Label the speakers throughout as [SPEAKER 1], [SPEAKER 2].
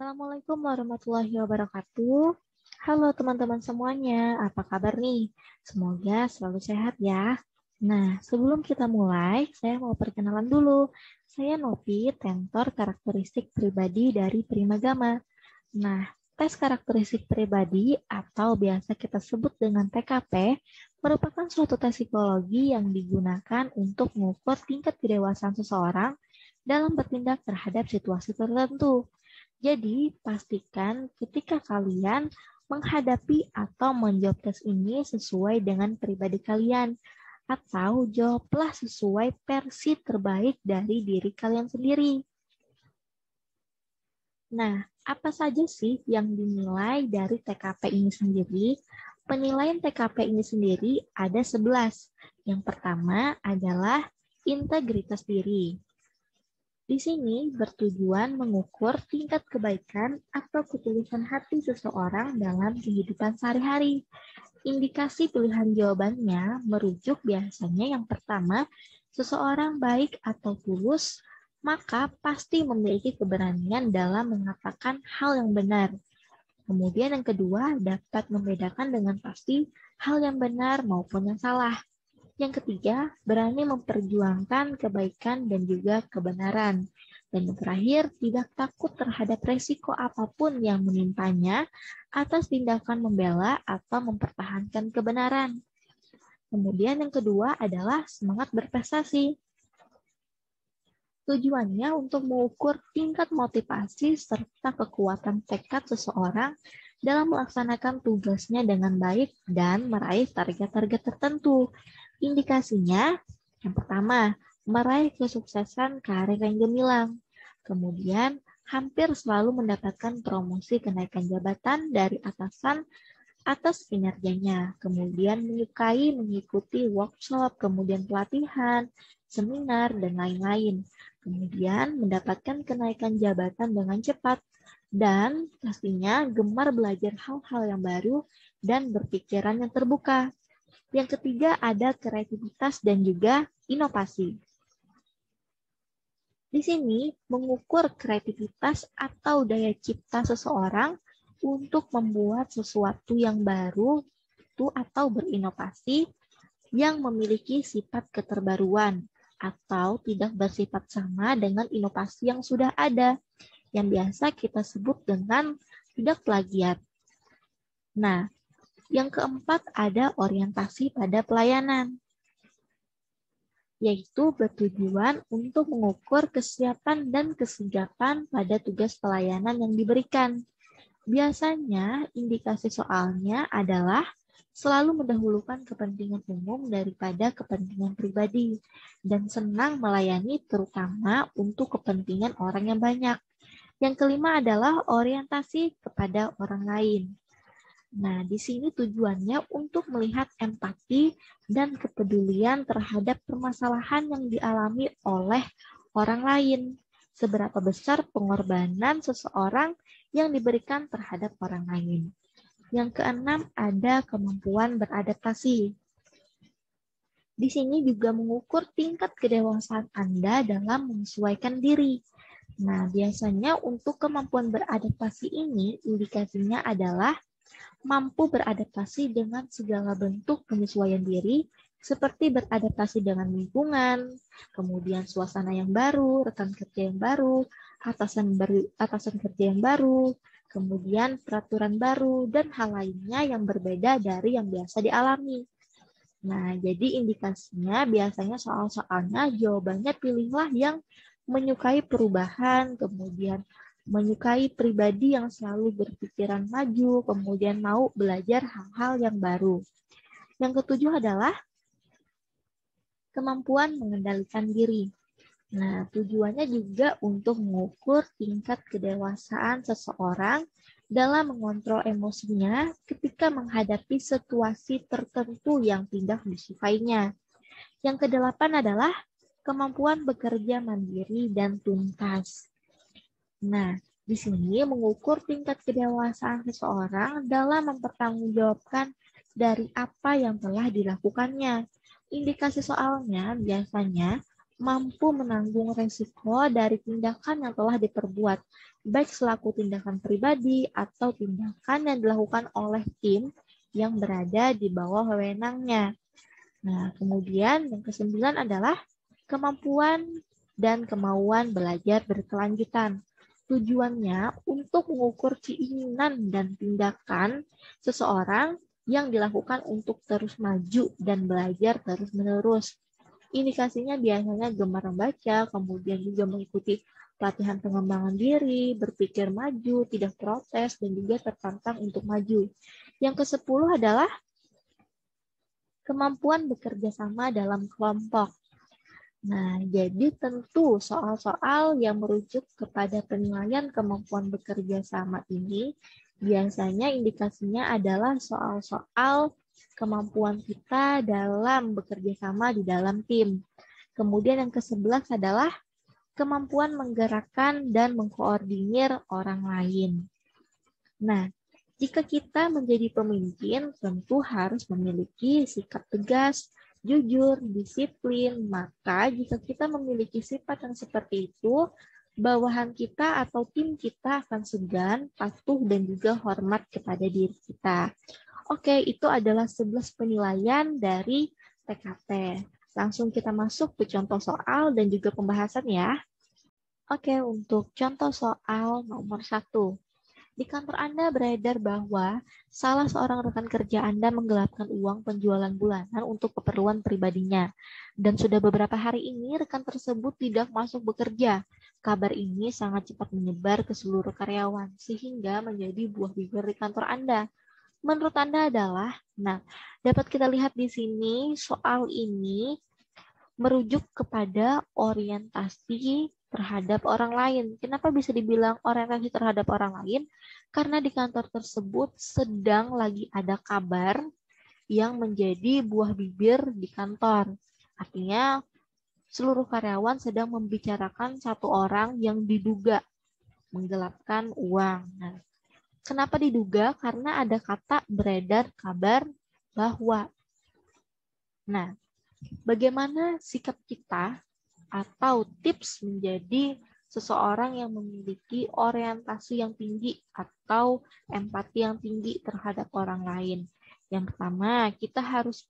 [SPEAKER 1] Assalamualaikum warahmatullahi wabarakatuh. Halo teman-teman semuanya, apa kabar nih? Semoga selalu sehat ya. Nah, sebelum kita mulai, saya mau perkenalan dulu. Saya Novi, tentor karakteristik pribadi dari Primagama. Nah, tes karakteristik pribadi atau biasa kita sebut dengan TKP merupakan suatu tes psikologi yang digunakan untuk mengukur tingkat kedewasaan seseorang dalam bertindak terhadap situasi tertentu. Jadi, pastikan ketika kalian menghadapi atau menjawab tes ini sesuai dengan pribadi kalian, atau jawablah sesuai versi terbaik dari diri kalian sendiri. Nah, apa saja sih yang dinilai dari TKP ini sendiri? Penilaian TKP ini sendiri ada 11. Yang pertama adalah integritas diri. Di sini bertujuan mengukur tingkat kebaikan atau ketulusan hati seseorang dalam kehidupan sehari-hari. Indikasi pilihan jawabannya merujuk biasanya yang pertama, seseorang baik atau tulus, maka pasti memiliki keberanian dalam mengatakan hal yang benar. Kemudian yang kedua, dapat membedakan dengan pasti hal yang benar maupun yang salah. Yang ketiga, berani memperjuangkan kebaikan dan juga kebenaran. Dan yang terakhir, tidak takut terhadap resiko apapun yang menimpanya atas tindakan membela atau mempertahankan kebenaran. Kemudian yang kedua adalah semangat berprestasi. Tujuannya untuk mengukur tingkat motivasi serta kekuatan tekad seseorang dalam melaksanakan tugasnya dengan baik dan meraih target-target tertentu. Indikasinya, yang pertama, meraih kesuksesan karir yang gemilang. Kemudian, hampir selalu mendapatkan promosi kenaikan jabatan dari atasan atas kinerjanya. Kemudian, menyukai mengikuti workshop, kemudian pelatihan, seminar, dan lain-lain. Kemudian, mendapatkan kenaikan jabatan dengan cepat. Dan pastinya gemar belajar hal-hal yang baru dan berpikiran yang terbuka. Yang ketiga ada kreativitas dan juga inovasi. Di sini mengukur kreativitas atau daya cipta seseorang untuk membuat sesuatu yang baru atau berinovasi yang memiliki sifat keterbaruan atau tidak bersifat sama dengan inovasi yang sudah ada, yang biasa kita sebut dengan tidak plagiat. Nah, yang keempat ada orientasi pada pelayanan, yaitu bertujuan untuk mengukur kesiapan dan kesigapan pada tugas pelayanan yang diberikan. Biasanya indikasi soalnya adalah selalu mendahulukan kepentingan umum daripada kepentingan pribadi dan senang melayani terutama untuk kepentingan orang yang banyak. Yang kelima adalah orientasi kepada orang lain. Nah, di sini tujuannya untuk melihat empati dan kepedulian terhadap permasalahan yang dialami oleh orang lain. Seberapa besar pengorbanan seseorang yang diberikan terhadap orang lain. Yang keenam ada kemampuan beradaptasi. Di sini juga mengukur tingkat kedewasaan Anda dalam menyesuaikan diri. Nah, biasanya untuk kemampuan beradaptasi ini indikasinya adalah mampu beradaptasi dengan segala bentuk penyesuaian diri, seperti beradaptasi dengan lingkungan, kemudian suasana yang baru, rekan kerja yang baru, atasan kerja yang baru, kemudian peraturan baru, dan hal lainnya yang berbeda dari yang biasa dialami. Nah, jadi indikasinya biasanya soal-soalnya jawabannya pilihlah yang menyukai perubahan, kemudian menyukai pribadi yang selalu berpikiran maju, kemudian mau belajar hal-hal yang baru. Yang ketujuh adalah kemampuan mengendalikan diri. Nah, tujuannya juga untuk mengukur tingkat kedewasaan seseorang dalam mengontrol emosinya ketika menghadapi situasi tertentu yang tidak disukainya. Yang kedelapan adalah kemampuan bekerja mandiri dan tuntas. Nah, di sini mengukur tingkat kedewasaan seseorang dalam mempertanggungjawabkan dari apa yang telah dilakukannya. Indikasi soalnya biasanya mampu menanggung resiko dari tindakan yang telah diperbuat, baik selaku tindakan pribadi atau tindakan yang dilakukan oleh tim yang berada di bawah wewenangnya. Nah, kemudian yang ke-9 adalah kemampuan dan kemauan belajar berkelanjutan. Tujuannya untuk mengukur keinginan dan tindakan seseorang yang dilakukan untuk terus maju dan belajar terus-menerus. Indikasinya biasanya gemar membaca, kemudian juga mengikuti pelatihan pengembangan diri, berpikir maju, tidak protes, dan juga tertantang untuk maju. Yang ke-10 adalah kemampuan bekerja sama dalam kelompok. Nah, jadi tentu soal-soal yang merujuk kepada penilaian kemampuan bekerja sama ini biasanya indikasinya adalah soal-soal kemampuan kita dalam bekerja sama di dalam tim. Kemudian yang ke-11 adalah kemampuan menggerakkan dan mengkoordinir orang lain. Nah, jika kita menjadi pemimpin, tentu harus memiliki sikap tegas, jujur, disiplin. Maka jika kita memiliki sifat yang seperti itu, bawahan kita atau tim kita akan segan, patuh, dan juga hormat kepada diri kita. Oke, itu adalah 11 penilaian dari TKP. Langsung kita masuk ke contoh soal dan juga pembahasan ya. Oke, untuk contoh soal nomor 1. Di kantor Anda beredar bahwa salah seorang rekan kerja Anda menggelapkan uang penjualan bulanan untuk keperluan pribadinya. Dan sudah beberapa hari ini rekan tersebut tidak masuk bekerja. Kabar ini sangat cepat menyebar ke seluruh karyawan, sehingga menjadi buah bibir di kantor Anda. Menurut Anda adalah, dapat kita lihat di sini soal ini merujuk kepada orientasi terhadap orang lain. Kenapa bisa dibilang orientasi terhadap orang lain? Karena di kantor tersebut sedang lagi ada kabar yang menjadi buah bibir di kantor. Artinya seluruh karyawan sedang membicarakan satu orang yang diduga menggelapkan uang. Nah, kenapa diduga? Karena ada kata beredar kabar bahwa. Nah, bagaimana sikap kita atau tips menjadi seseorang yang memiliki orientasi yang tinggi atau empati yang tinggi terhadap orang lain? Yang pertama, kita harus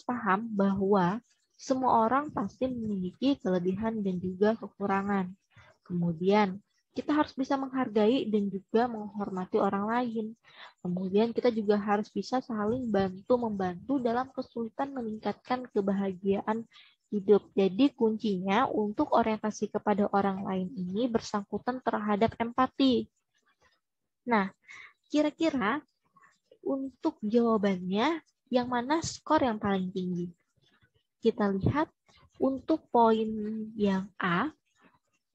[SPEAKER 1] paham bahwa semua orang pasti memiliki kelebihan dan juga kekurangan. Kemudian, kita harus bisa menghargai dan juga menghormati orang lain. Kemudian kita juga harus bisa saling bantu-membantu dalam kesulitan meningkatkan kebahagiaan hidup. Jadi kuncinya untuk orientasi kepada orang lain ini bersangkutan terhadap empati. Nah, kira-kira untuk jawabannya yang mana skor yang paling tinggi? Kita lihat untuk poin yang A,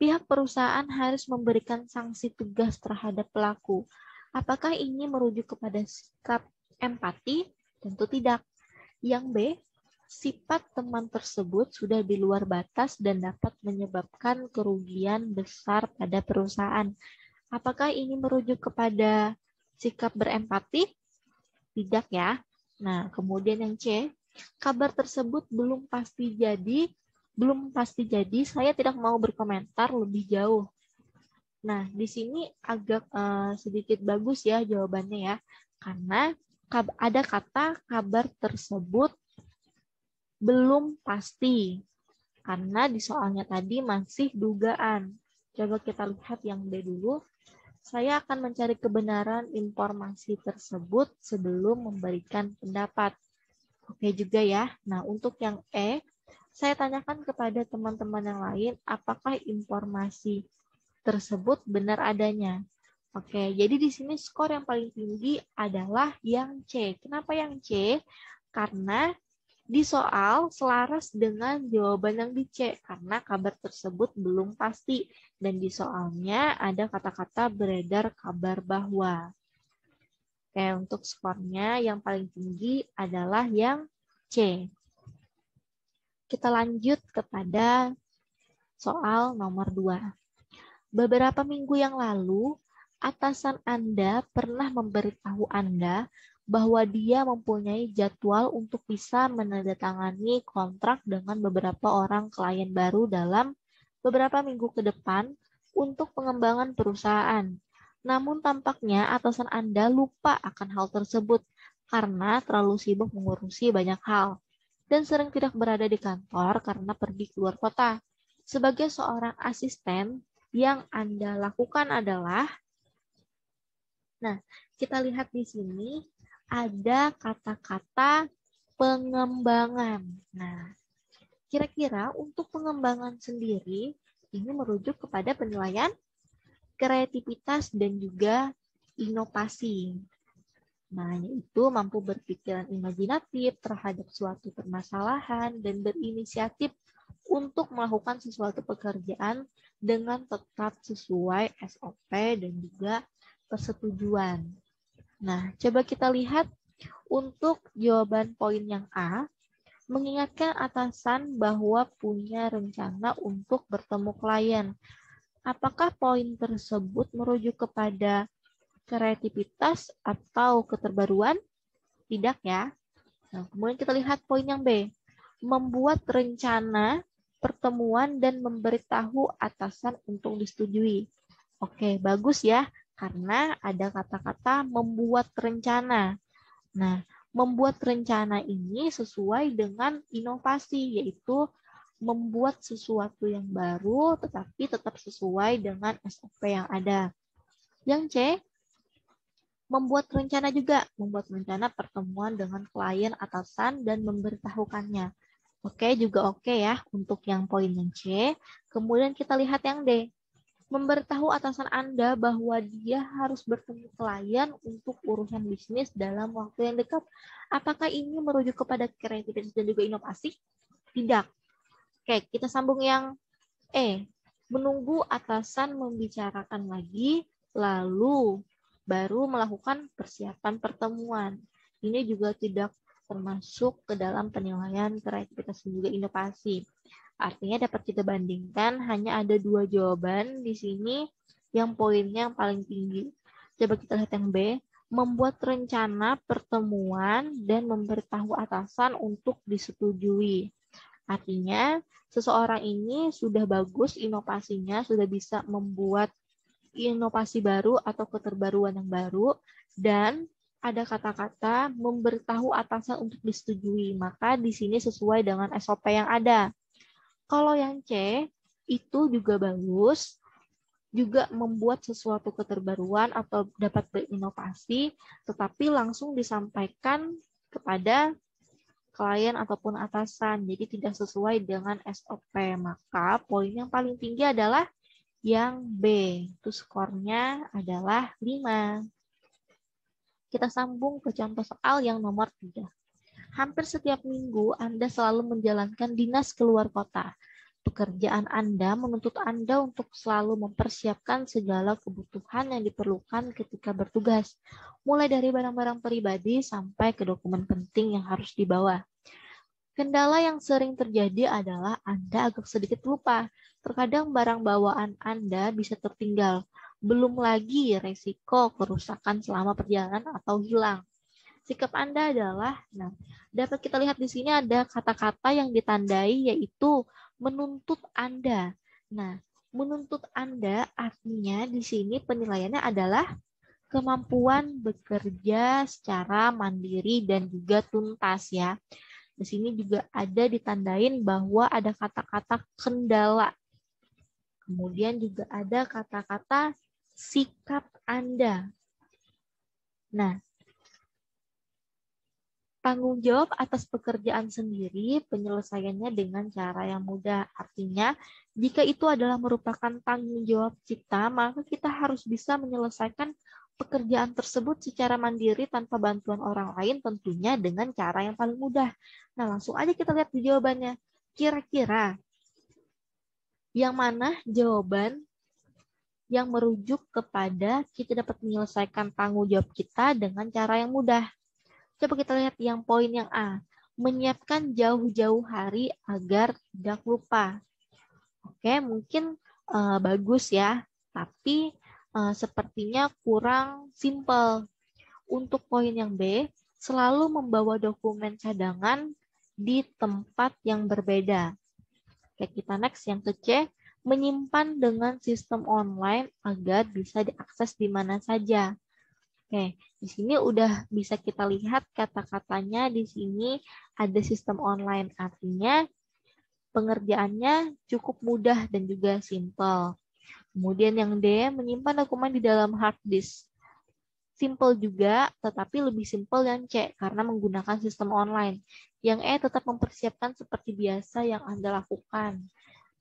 [SPEAKER 1] pihak perusahaan harus memberikan sanksi tegas terhadap pelaku. Apakah ini merujuk kepada sikap empati? Tentu tidak. Yang B, sifat teman tersebut sudah di luar batas dan dapat menyebabkan kerugian besar pada perusahaan. Apakah ini merujuk kepada sikap berempati? Tidak ya. Nah, kemudian yang C, kabar tersebut belum pasti jadi, saya tidak mau berkomentar lebih jauh. Nah, di sini agak sedikit bagus ya jawabannya ya. Karena ada kata kabar tersebut belum pasti. Karena di soalnya tadi masih dugaan. Coba kita lihat yang B dulu. Saya akan mencari kebenaran informasi tersebut sebelum memberikan pendapat. Oke juga ya. Nah, untuk yang E, saya tanyakan kepada teman-teman yang lain apakah informasi tersebut benar adanya. Oke, jadi di sini skor yang paling tinggi adalah yang C. Kenapa yang C? Karena di soal selaras dengan jawaban yang di C, karena kabar tersebut belum pasti. Dan di soalnya ada kata-kata beredar kabar bahwa. Oke, untuk skornya yang paling tinggi adalah yang C. Kita lanjut kepada soal nomor 2. Beberapa minggu yang lalu, atasan Anda pernah memberitahu Anda bahwa dia mempunyai jadwal untuk bisa menandatangani kontrak dengan beberapa orang klien baru dalam beberapa minggu ke depan untuk pengembangan perusahaan. Namun tampaknya atasan Anda lupa akan hal tersebut karena terlalu sibuk mengurusi banyak hal dan sering tidak berada di kantor karena pergi keluar kota. Sebagai seorang asisten, yang Anda lakukan adalah, nah, kita lihat di sini ada kata-kata pengembangan. Nah, kira-kira untuk pengembangan sendiri, ini merujuk kepada penilaian kreativitas dan juga inovasi. Nah, yaitu mampu berpikiran imajinatif terhadap suatu permasalahan dan berinisiatif untuk melakukan sesuatu pekerjaan dengan tetap sesuai SOP dan juga persetujuan. Nah, coba kita lihat untuk jawaban poin yang A, mengingatkan atasan bahwa punya rencana untuk bertemu klien. Apakah poin tersebut merujuk kepada kreativitas atau keterbaruan? Tidak ya. Nah, kemudian kita lihat poin yang B. Membuat rencana pertemuan dan memberitahu atasan untuk disetujui. Oke, bagus ya. Karena ada kata-kata membuat rencana. Nah, membuat rencana ini sesuai dengan inovasi, yaitu membuat sesuatu yang baru tetapi tetap sesuai dengan SOP yang ada. Yang C, membuat rencana juga, membuat rencana pertemuan dengan klien atasan dan memberitahukannya. Oke, juga oke ya untuk yang poin yang C. Kemudian kita lihat yang D. Memberitahu atasan Anda bahwa dia harus bertemu klien untuk urusan bisnis dalam waktu yang dekat. Apakah ini merujuk kepada kreativitas dan juga inovasi? Tidak. Oke, kita sambung yang E. Menunggu atasan membicarakan lagi, lalu baru melakukan persiapan pertemuan. Ini juga tidak termasuk ke dalam penilaian kreativitas dan juga inovasi. Artinya dapat kita bandingkan hanya ada 2 jawaban di sini yang poinnya yang paling tinggi. Coba kita lihat yang B, membuat rencana pertemuan dan memberitahu atasan untuk disetujui. Artinya seseorang ini sudah bagus inovasinya, sudah bisa membuat inovasi baru atau keterbaruan yang baru, dan ada kata-kata memberitahu atasan untuk disetujui. Maka di sini sesuai dengan SOP yang ada. Kalau yang C, itu juga bagus, juga membuat sesuatu keterbaruan atau dapat berinovasi, tetapi langsung disampaikan kepada klien ataupun atasan. Jadi tidak sesuai dengan SOP. Maka poin yang paling tinggi adalah yang B, itu skornya adalah 5. Kita sambung ke contoh soal yang nomor 3. Hampir setiap minggu Anda selalu menjalankan dinas keluar kota. Pekerjaan Anda menuntut Anda untuk selalu mempersiapkan segala kebutuhan yang diperlukan ketika bertugas, mulai dari barang-barang pribadi sampai ke dokumen penting yang harus dibawa. Kendala yang sering terjadi adalah Anda agak sedikit lupa. Terkadang barang bawaan Anda bisa tertinggal. Belum lagi resiko kerusakan selama perjalanan atau hilang. Sikap Anda adalah, dapat kita lihat di sini ada kata-kata yang ditandai yaitu menuntut Anda. Nah, menuntut Anda artinya di sini penilaiannya adalah kemampuan bekerja secara mandiri dan juga tuntas ya. Di sini juga ada ditandain bahwa ada kata-kata kendala. Kemudian juga ada kata-kata sikap Anda. Nah, tanggung jawab atas pekerjaan sendiri penyelesaiannya dengan cara yang mudah. Artinya, jika itu adalah merupakan tanggung jawab kita, maka kita harus bisa menyelesaikan pekerjaan tersebut secara mandiri tanpa bantuan orang lain, tentunya dengan cara yang paling mudah. Nah, langsung aja kita lihat di jawabannya. Kira-kira yang mana jawaban yang merujuk kepada kita dapat menyelesaikan tanggung jawab kita dengan cara yang mudah? Coba kita lihat yang poin yang A. Menyiapkan jauh-jauh hari agar tidak lupa. Oke, mungkin bagus ya, tapi sepertinya kurang simpel. Untuk poin yang B, selalu membawa dokumen cadangan di tempat yang berbeda. Oke, kita next yang ke C, menyimpan dengan sistem online agar bisa diakses di mana saja. Oke, di sini udah bisa kita lihat kata-katanya di sini ada sistem online, artinya pengerjaannya cukup mudah dan juga simple. Kemudian yang D, menyimpan dokumen di dalam hard disk. Simple juga, tetapi lebih simple yang C karena menggunakan sistem online. Yang E tetap mempersiapkan seperti biasa yang Anda lakukan.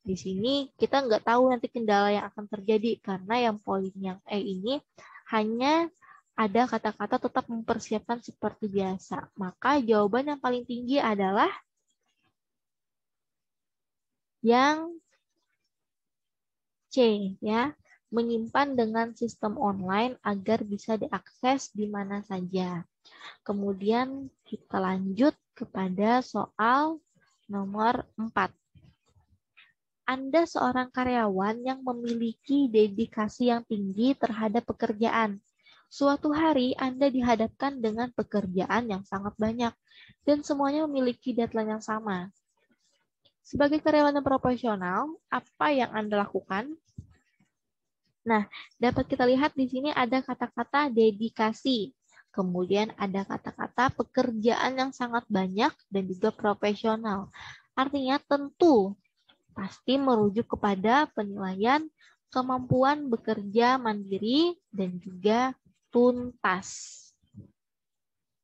[SPEAKER 1] Di sini kita nggak tahu nanti kendala yang akan terjadi karena yang poin yang E ini hanya ada kata-kata tetap mempersiapkan seperti biasa. Maka jawaban yang paling tinggi adalah yang C, ya, menyimpan dengan sistem online agar bisa diakses di mana saja. Kemudian kita lanjut kepada soal nomor 4. Anda seorang karyawan yang memiliki dedikasi yang tinggi terhadap pekerjaan. Suatu hari Anda dihadapkan dengan pekerjaan yang sangat banyak dan semuanya memiliki deadline yang sama. Sebagai karyawan yang profesional, apa yang Anda lakukan? Nah, dapat kita lihat di sini ada kata-kata dedikasi. Kemudian ada kata-kata pekerjaan yang sangat banyak dan juga profesional. Artinya tentu pasti merujuk kepada penilaian kemampuan bekerja mandiri dan juga tuntas.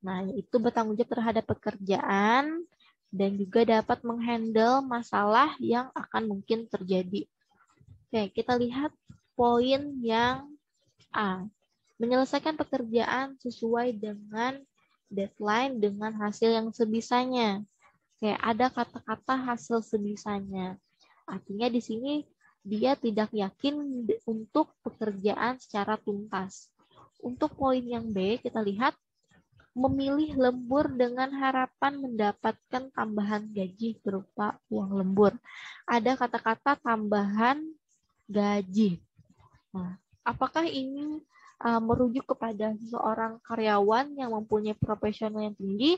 [SPEAKER 1] Nah, itu bertanggung jawab terhadap pekerjaan dan juga dapat menghandle masalah yang akan mungkin terjadi. Oke, kita lihat poin yang A. Menyelesaikan pekerjaan sesuai dengan deadline dengan hasil yang sebisanya. Oke, ada kata-kata hasil sebisanya. Artinya di sini dia tidak yakin untuk pekerjaan secara tuntas. Untuk poin yang B, kita lihat memilih lembur dengan harapan mendapatkan tambahan gaji berupa uang lembur. Ada kata-kata tambahan gaji. Nah, apakah ini merujuk kepada seorang karyawan yang mempunyai profesional yang tinggi?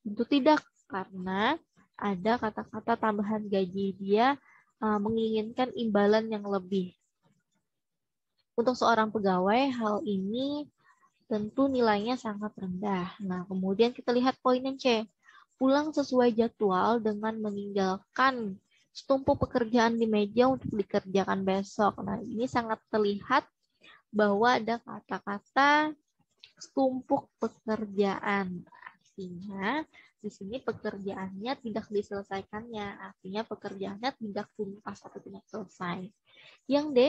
[SPEAKER 1] Tentu tidak, karena ada kata-kata tambahan gaji. Dia menginginkan imbalan yang lebih. Untuk seorang pegawai, hal ini tentu nilainya sangat rendah. Nah, kemudian kita lihat poin yang C. Pulang sesuai jadwal dengan meninggalkan setumpuk pekerjaan di meja untuk dikerjakan besok. Nah, ini sangat terlihat bahwa ada kata-kata setumpuk pekerjaan. Artinya, di sini pekerjaannya tidak diselesaikannya. Artinya, pekerjaannya tidak tuntas atau tidak selesai. Yang D,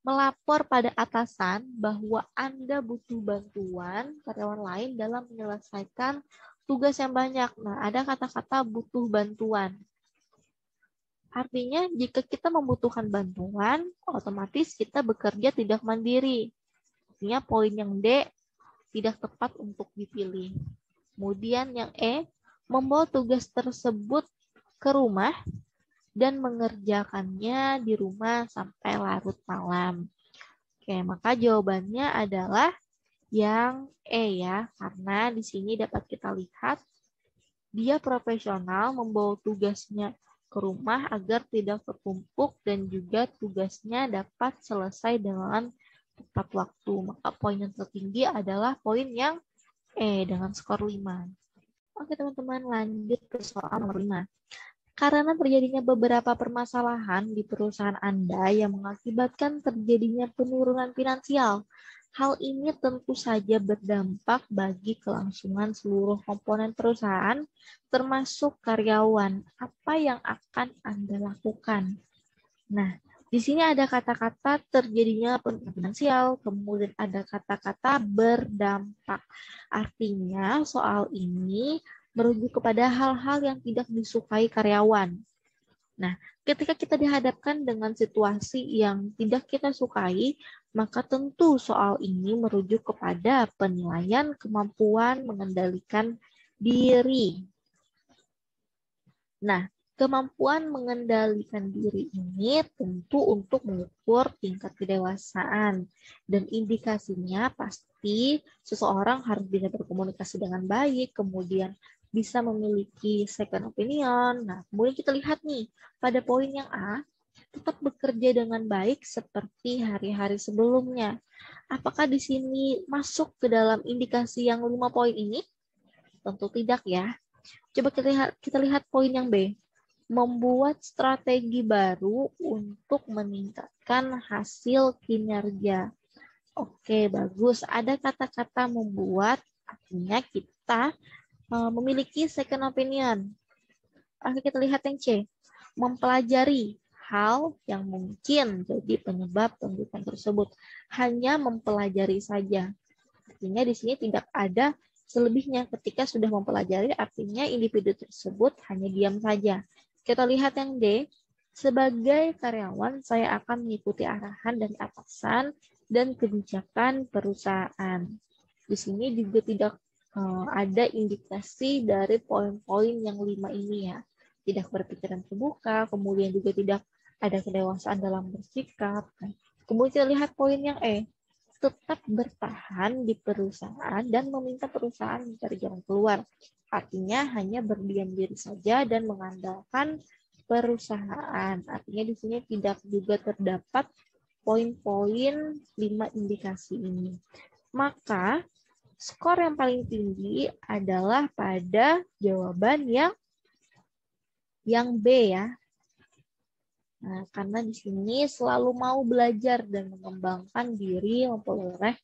[SPEAKER 1] melapor pada atasan bahwa Anda butuh bantuan karyawan lain dalam menyelesaikan tugas yang banyak. Nah, ada kata-kata butuh bantuan. Artinya, jika kita membutuhkan bantuan, otomatis kita bekerja tidak mandiri. Artinya, poin yang D tidak tepat untuk dipilih. Kemudian yang E, membawa tugas tersebut ke rumah dan mengerjakannya di rumah sampai larut malam. Oke, maka jawabannya adalah yang E ya, karena di sini dapat kita lihat dia profesional membawa tugasnya ke rumah agar tidak tertumpuk dan juga tugasnya dapat selesai dengan tepat waktu. Maka poin yang tertinggi adalah poin yang E dengan skor 5. Oke teman-teman, lanjut ke soal nomor 5. Karena terjadinya beberapa permasalahan di perusahaan Anda yang mengakibatkan terjadinya penurunan finansial, hal ini tentu saja berdampak bagi kelangsungan seluruh komponen perusahaan, termasuk karyawan. Apa yang akan Anda lakukan? Nah, di sini ada kata-kata terjadinya penurunan finansial, kemudian ada kata-kata berdampak. Artinya, soal ini merujuk kepada hal-hal yang tidak disukai karyawan. Nah, ketika kita dihadapkan dengan situasi yang tidak kita sukai, maka tentu soal ini merujuk kepada penilaian kemampuan mengendalikan diri. Nah, Kemampuan mengendalikan diri ini tentu untuk mengukur tingkat kedewasaan, dan indikasinya pasti seseorang harus bisa berkomunikasi dengan baik, kemudian bisa memiliki second opinion. Nah, kemudian kita lihat nih pada poin yang A, tetap bekerja dengan baik seperti hari-hari sebelumnya. Apakah di sini masuk ke dalam indikasi yang 5 poin ini? Tentu tidak ya. Coba kita lihat poin yang B. Membuat strategi baru untuk meningkatkan hasil kinerja. Oke, bagus. Ada kata-kata membuat, artinya kita memiliki second opinion. Oke, kita lihat yang C. Mempelajari hal yang mungkin jadi penyebab pendidikan tersebut. Hanya mempelajari saja. Artinya di sini tidak ada selebihnya. Ketika sudah mempelajari, artinya individu tersebut hanya diam saja. Kita lihat yang D, sebagai karyawan saya akan mengikuti arahan dari atasan dan kebijakan perusahaan. Di sini juga tidak ada indikasi dari poin-poin yang 5 ini ya. Tidak berpikiran terbuka, kemudian juga tidak ada kedewasaan dalam bersikap. Kemudian kita lihat poin yang E, tetap bertahan di perusahaan dan meminta perusahaan mencari jalan keluar. Artinya hanya berdiam diri saja dan mengandalkan perusahaan. Artinya di sini tidak juga terdapat poin-poin 5 indikasi ini. Maka skor yang paling tinggi adalah pada jawaban yang B ya. Nah, karena di sini selalu mau belajar dan mengembangkan diri, memperoleh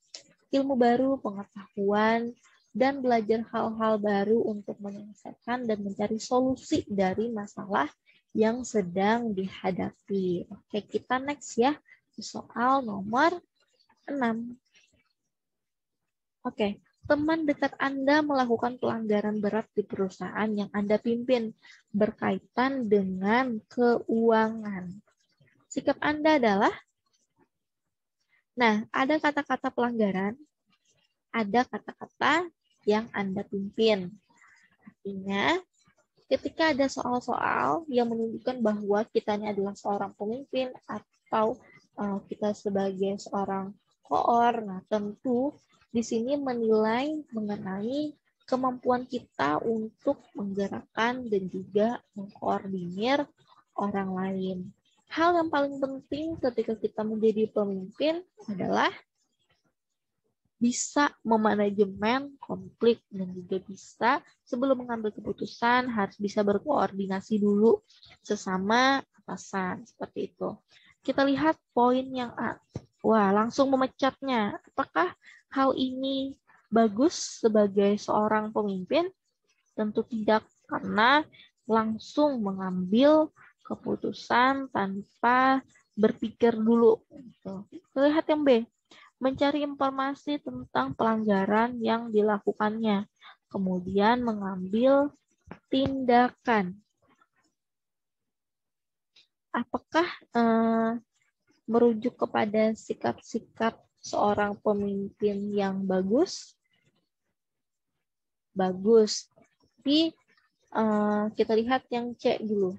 [SPEAKER 1] ilmu baru, pengetahuan, dan belajar hal-hal baru untuk menyelesaikan dan mencari solusi dari masalah yang sedang dihadapi. Oke, kita next ya, soal nomor 6. Oke, teman dekat Anda melakukan pelanggaran berat di perusahaan yang Anda pimpin berkaitan dengan keuangan. Sikap Anda adalah, nah, ada kata-kata pelanggaran, ada kata-kata yang Anda pimpin. Artinya, ketika ada soal-soal yang menunjukkan bahwa kita ini adalah seorang pemimpin atau kita sebagai seorang koor, nah tentu di sini menilai mengenai kemampuan kita untuk menggerakkan dan juga mengkoordinir orang lain. Hal yang paling penting ketika kita menjadi pemimpin adalah bisa memanajemen konflik dan juga bisa sebelum mengambil keputusan harus bisa berkoordinasi dulu sesama atasan, seperti itu. Kita lihat poin yang A. Wah, langsung memecatnya. Apakah hal ini bagus sebagai seorang pemimpin? Tentu tidak, karena langsung mengambil keputusan tanpa berpikir dulu. Kita lihat yang B. Mencari informasi tentang pelanggaran yang dilakukannya, kemudian mengambil tindakan. Apakah merujuk kepada sikap-sikap seorang pemimpin yang bagus? Bagus. Tapi kita lihat yang C dulu.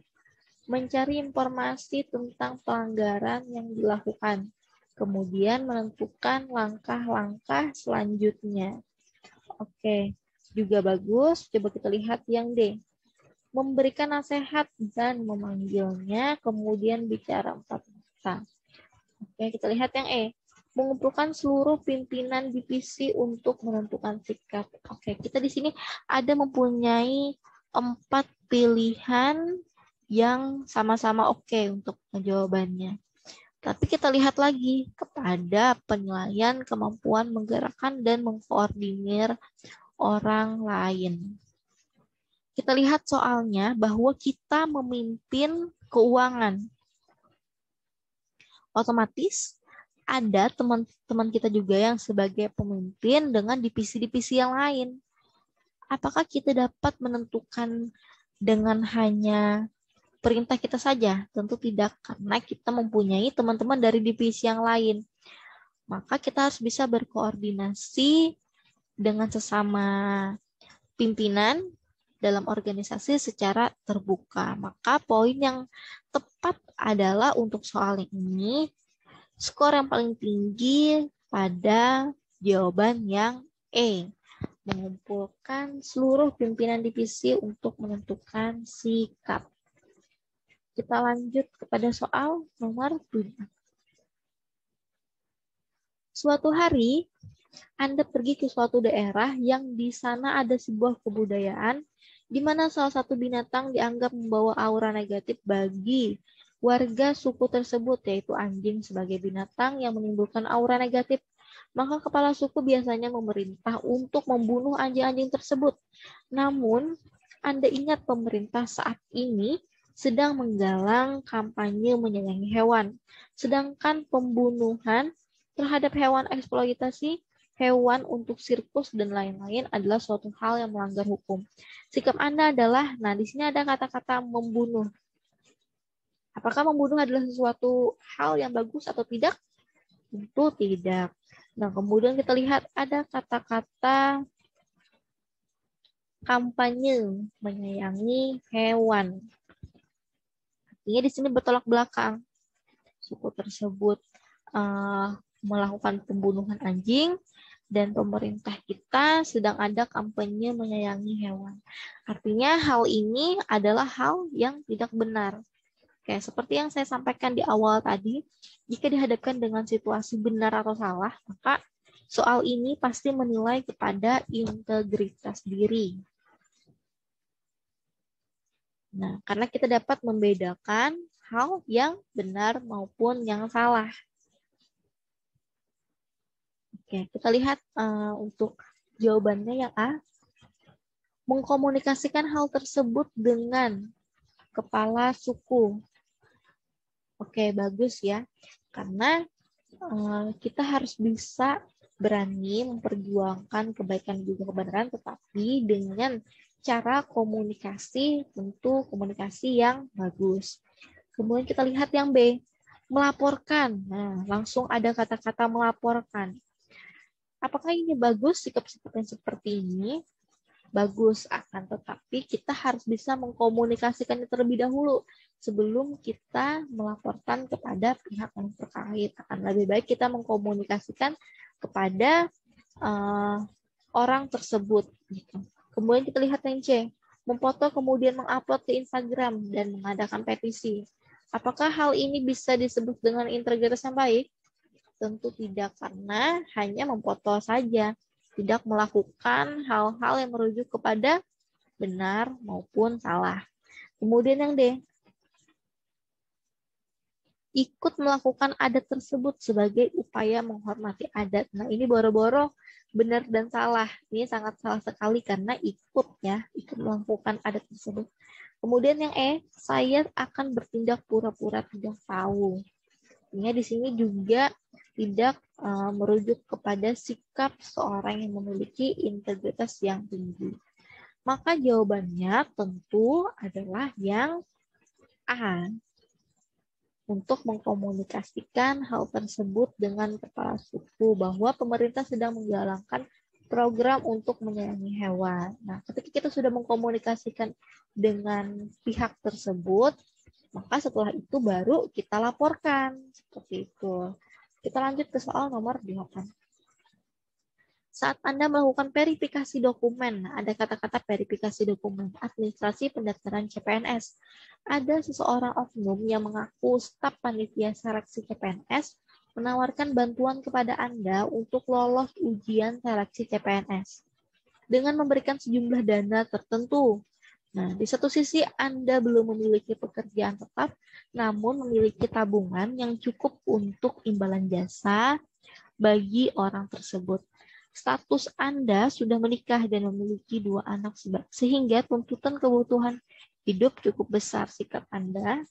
[SPEAKER 1] Mencari informasi tentang pelanggaran yang dilakukan, kemudian menentukan langkah-langkah selanjutnya. Oke, juga bagus. Coba kita lihat yang D. Memberikan nasihat dan memanggilnya, kemudian bicara 4 mata. Oke, kita lihat yang E. Mengumpulkan seluruh pimpinan divisi untuk menentukan sikap. Oke, kita di sini ada mempunyai 4 pilihan yang sama-sama oke untuk jawabannya. Tapi kita lihat lagi kepada penilaian kemampuan menggerakkan dan mengkoordinir orang lain. Kita lihat soalnya bahwa kita memimpin keuangan. Otomatis ada teman-teman kita juga yang sebagai pemimpin dengan divisi-divisi yang lain. Apakah kita dapat menentukan dengan hanya perintah kita saja? Tentu tidak, karena kita mempunyai teman-teman dari divisi yang lain. Maka kita harus bisa berkoordinasi dengan sesama pimpinan dalam organisasi secara terbuka. Maka poin yang tepat adalah untuk soal ini, skor yang paling tinggi pada jawaban yang E, mengumpulkan seluruh pimpinan divisi untuk menentukan sikap. Kita lanjut kepada soal nomor 7. Suatu hari, Anda pergi ke suatu daerah yang di sana ada sebuah kebudayaan di mana salah satu binatang dianggap membawa aura negatif bagi warga suku tersebut, yaitu anjing sebagai binatang yang menimbulkan aura negatif. Maka kepala suku biasanya memerintah untuk membunuh anjing-anjing tersebut. Namun, Anda ingat pemerintah saat ini sedang menggalang kampanye menyayangi hewan. Sedangkan pembunuhan terhadap hewan eksploitasi, hewan untuk sirkus dan lain-lain adalah suatu hal yang melanggar hukum. Sikap Anda adalah, nah di sini ada kata-kata membunuh. Apakah membunuh adalah sesuatu hal yang bagus atau tidak? Tentu tidak. Nah, kemudian kita lihat ada kata-kata kampanye menyayangi hewan. Artinya di sini bertolak belakang. Suku tersebut melakukan pembunuhan anjing, dan pemerintah kita sedang ada kampanye menyayangi hewan. Artinya hal ini adalah hal yang tidak benar. Oke, seperti yang saya sampaikan di awal tadi, jika dihadapkan dengan situasi benar atau salah, maka soal ini pasti menilai kepada integritas diri. Nah, karena kita dapat membedakan hal yang benar maupun yang salah. Oke, kita lihat untuk jawabannya yang A. Mengkomunikasikan hal tersebut dengan kepala suku. Oke, bagus ya. Karena kita harus bisa berani memperjuangkan kebaikan juga kebenaran, tetapi dengan cara komunikasi, tentu komunikasi yang bagus. Kemudian kita lihat yang B. Melaporkan. Nah, langsung ada kata-kata melaporkan. Apakah ini bagus sikap-sikap yang seperti ini? Bagus, akan tetapi kita harus bisa mengkomunikasikannya terlebih dahulu sebelum kita melaporkan kepada pihak yang terkait. Akan lebih baik kita mengkomunikasikan kepada orang tersebut. Kemudian kita lihat yang C, memfoto kemudian mengupload ke Instagram dan mengadakan petisi. Apakah hal ini bisa disebut dengan integritas yang baik? Tentu tidak, karena hanya memfoto saja, tidak melakukan hal-hal yang merujuk kepada benar maupun salah. Kemudian yang D, ikut melakukan adat tersebut sebagai upaya menghormati adat. Nah, ini boro-boro benar dan salah. Ini sangat salah sekali karena ikut melakukan adat tersebut. Kemudian yang E, saya akan bertindak pura-pura tidak tahu. Artinya di sini juga tidak merujuk kepada sikap seorang yang memiliki integritas yang tinggi. Maka jawabannya tentu adalah yang A. Untuk mengkomunikasikan hal tersebut dengan kepala suku bahwa pemerintah sedang menggalakkan program untuk menyayangi hewan. Nah, ketika kita sudah mengkomunikasikan dengan pihak tersebut, maka setelah itu baru kita laporkan. Seperti itu. Kita lanjut ke soal nomor 8. Saat Anda melakukan verifikasi dokumen, ada kata-kata verifikasi dokumen, administrasi pendaftaran CPNS. Ada seseorang oknum yang mengaku staf panitia seleksi CPNS menawarkan bantuan kepada Anda untuk lolos ujian seleksi CPNS dengan memberikan sejumlah dana tertentu. Nah, di satu sisi Anda belum memiliki pekerjaan tetap, namun memiliki tabungan yang cukup untuk imbalan jasa bagi orang tersebut. Status Anda sudah menikah dan memiliki 2 anak sehingga tuntutan kebutuhan hidup cukup besar. Sikap Anda.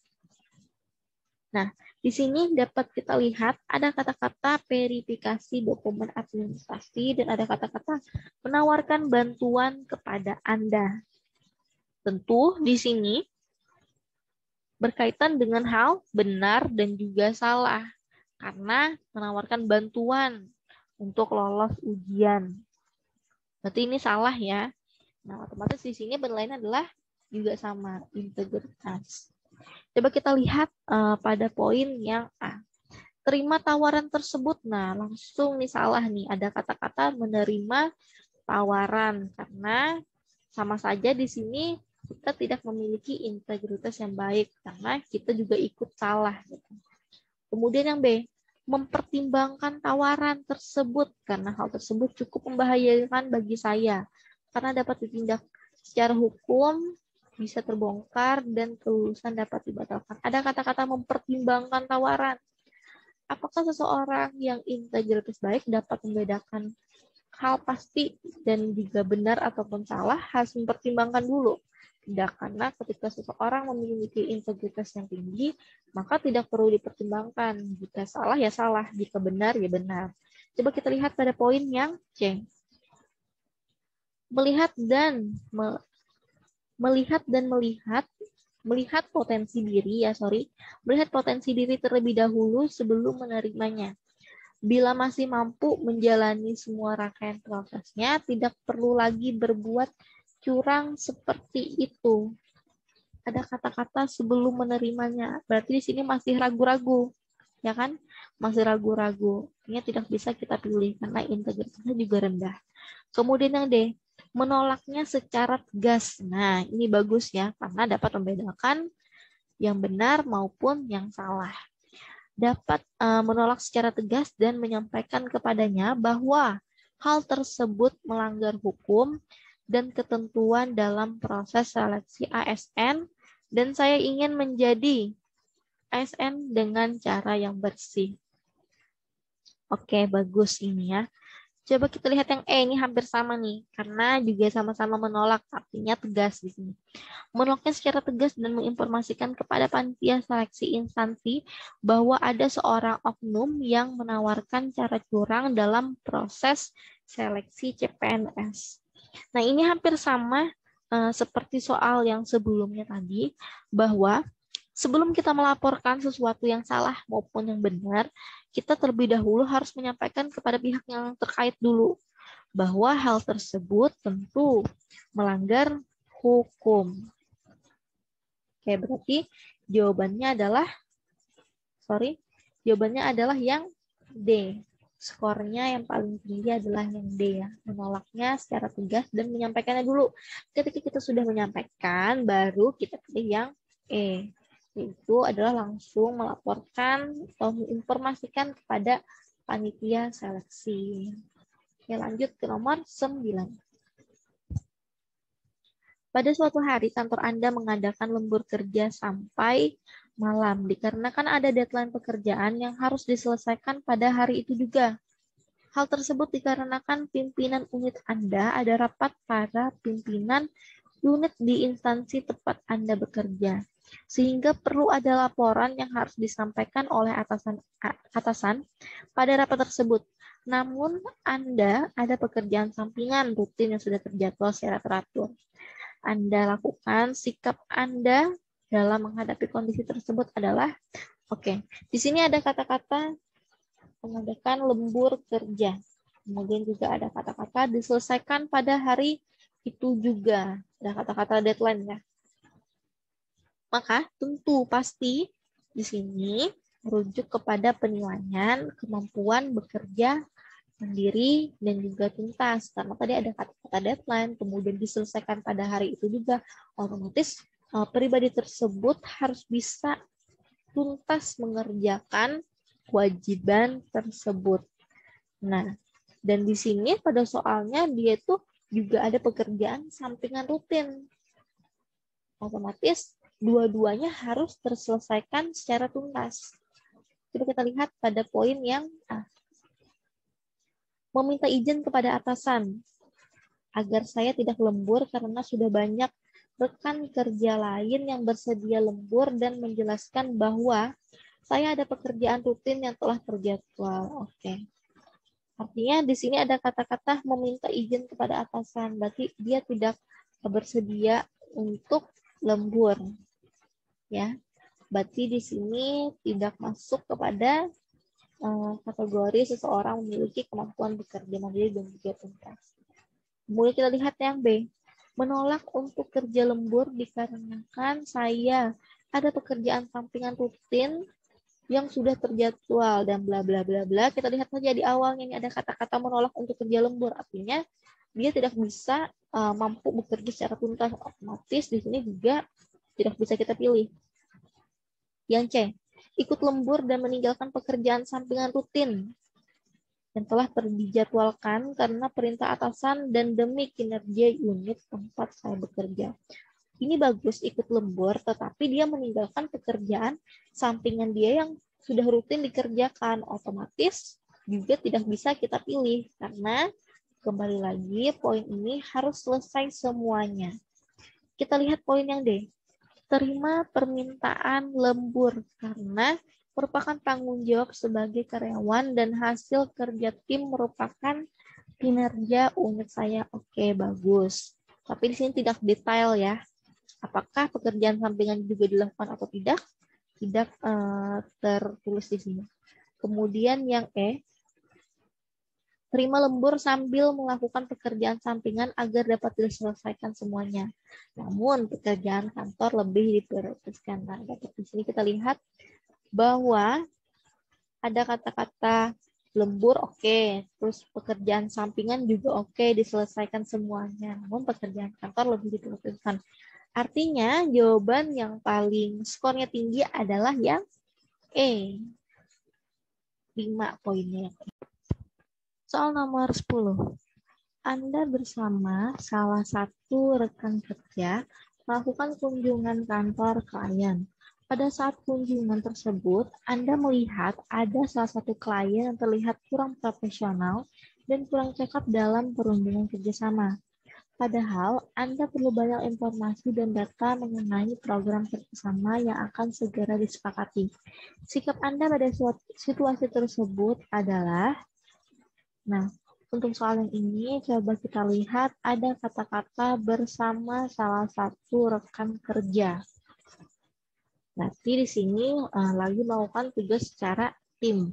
[SPEAKER 1] Nah, di sini dapat kita lihat ada kata-kata verifikasi dokumen administrasi dan ada kata-kata menawarkan bantuan kepada Anda. Tentu di sini berkaitan dengan hal benar dan juga salah karena menawarkan bantuan untuk lolos ujian. Berarti ini salah ya. Nah, otomatis di sini penilaian adalah juga sama, integritas. Coba kita lihat pada poin yang A. Terima tawaran tersebut. Nah, langsung nih salah nih. Ada kata-kata menerima tawaran karena sama saja di sini kita tidak memiliki integritas yang baik karena kita juga ikut salah. Gitu. Kemudian yang B, mempertimbangkan tawaran tersebut karena hal tersebut cukup membahayakan bagi saya karena dapat ditindak secara hukum, bisa terbongkar dan kelulusan dapat dibatalkan. Ada kata-kata mempertimbangkan tawaran. Apakah seseorang yang integritas baik dapat membedakan hal pasti dan juga benar ataupun salah harus mempertimbangkan dulu? Tidak, karena ketika seseorang memiliki integritas yang tinggi, maka tidak perlu dipertimbangkan. Jika salah, ya salah. Jika benar, ya benar. Coba kita lihat pada poin yang C. Melihat potensi diri, melihat potensi diri terlebih dahulu sebelum menerimanya. Bila masih mampu menjalani semua rangkaian prosesnya, tidak perlu lagi berbuat curang seperti itu. Ada kata-kata sebelum menerimanya. Berarti di sini masih ragu-ragu, ya kan? Masih ragu-ragu. Ini tidak bisa kita pilih karena integritasnya juga rendah. Kemudian yang D, menolaknya secara tegas. Nah, ini bagus ya, karena dapat membedakan yang benar maupun yang salah. Dapat menolak secara tegas dan menyampaikan kepadanya bahwa hal tersebut melanggar hukum dan ketentuan dalam proses seleksi ASN dan saya ingin menjadi ASN dengan cara yang bersih. Oke, bagus ini ya. Coba kita lihat yang E, ini hampir sama nih, karena juga sama-sama menolak, artinya tegas di sini. Menolaknya secara tegas dan menginformasikan kepada panitia seleksi instansi bahwa ada seorang oknum yang menawarkan cara curang dalam proses seleksi CPNS. Nah, ini hampir sama seperti soal yang sebelumnya tadi, bahwa sebelum kita melaporkan sesuatu yang salah maupun yang benar, kita terlebih dahulu harus menyampaikan kepada pihak yang terkait dulu bahwa hal tersebut tentu melanggar hukum. Oke, berarti jawabannya adalah yang D. Skornya yang paling tinggi adalah yang D ya. Menolaknya secara tegas dan menyampaikannya dulu. Ketika kita sudah menyampaikan, baru kita pilih yang E. Itu adalah langsung melaporkan atau menginformasikan kepada panitia seleksi. Oke, lanjut ke nomor 9. Pada suatu hari kantor Anda mengadakan lembur kerja sampai malam dikarenakan ada deadline pekerjaan yang harus diselesaikan pada hari itu juga. Hal tersebut dikarenakan pimpinan unit Anda ada rapat para pimpinan unit di instansi tempat Anda bekerja. Sehingga perlu ada laporan yang harus disampaikan oleh atasan pada rapat tersebut. Namun Anda ada pekerjaan sampingan rutin yang sudah terjadwal secara teratur. Anda lakukan, sikap Anda dalam menghadapi kondisi tersebut adalah, di sini ada kata-kata mengadakan lembur kerja. Kemudian juga ada kata-kata diselesaikan pada hari itu juga. Ada kata-kata deadline ya. Maka tentu pasti di sini merujuk kepada penilaian kemampuan bekerja mandiri dan juga tuntas. Karena tadi ada kata-kata deadline, kemudian diselesaikan pada hari itu juga, otomatis pribadi tersebut harus bisa tuntas mengerjakan kewajiban tersebut. Nah, dan di sini pada soalnya dia tuh juga ada pekerjaan sampingan rutin. Otomatis dua-duanya harus terselesaikan secara tuntas. Coba kita lihat pada poin yang A. Meminta izin kepada atasan agar saya tidak lembur karena sudah banyak rekan kerja lain yang bersedia lembur dan menjelaskan bahwa saya ada pekerjaan rutin yang telah terjadwal. Artinya di sini ada kata-kata meminta izin kepada atasan, berarti dia tidak bersedia untuk lembur. Ya, berarti di sini tidak masuk kepada kategori seseorang memiliki kemampuan bekerja mandiri dan juga tuntas. Kemudian kita lihat yang B, Menolak untuk kerja lembur dikarenakan saya ada pekerjaan sampingan rutin yang sudah terjadwal dan bla bla bla bla. Kita lihat saja di awalnya ini ada kata-kata menolak untuk kerja lembur, artinya dia tidak bisa mampu bekerja secara tuntas, otomatis di sini juga tidak bisa kita pilih. Yang C, ikut lembur dan meninggalkan pekerjaan sampingan rutin yang telah dijadwalkan karena perintah atasan dan demi kinerja unit tempat saya bekerja. Ini bagus ikut lembur, tetapi dia meninggalkan pekerjaan sampingan dia yang sudah rutin dikerjakan, otomatis juga tidak bisa kita pilih karena kembali lagi poin ini harus selesai semuanya. Kita lihat poin yang D. Terima permintaan lembur karena merupakan tanggung jawab sebagai karyawan dan hasil kerja tim merupakan kinerja unit saya. Oke, bagus. Tapi di sini tidak detail ya. Apakah pekerjaan sampingan juga dilakukan atau tidak? Tidak tertulis di sini. Kemudian yang E, terima lembur sambil melakukan pekerjaan sampingan agar dapat diselesaikan semuanya. Namun pekerjaan kantor lebih diprioritaskan. Nah, di sini kita lihat bahwa ada kata-kata lembur oke, terus pekerjaan sampingan juga oke, diselesaikan semuanya. Namun pekerjaan kantor lebih diprioritaskan. Artinya jawaban yang paling skornya tinggi adalah yang E. 5 poinnya. Soal nomor 10. Anda bersama salah satu rekan kerja melakukan kunjungan kantor klien. Pada saat kunjungan tersebut, Anda melihat ada salah satu klien yang terlihat kurang profesional dan kurang cakap dalam perundingan kerjasama. Padahal, Anda perlu banyak informasi dan data mengenai program kerjasama yang akan segera disepakati. Sikap Anda pada situasi tersebut adalah, nah, untuk soal yang ini, coba kita lihat ada kata-kata bersama salah satu rekan kerja. Berarti di sini lagi melakukan tugas secara tim.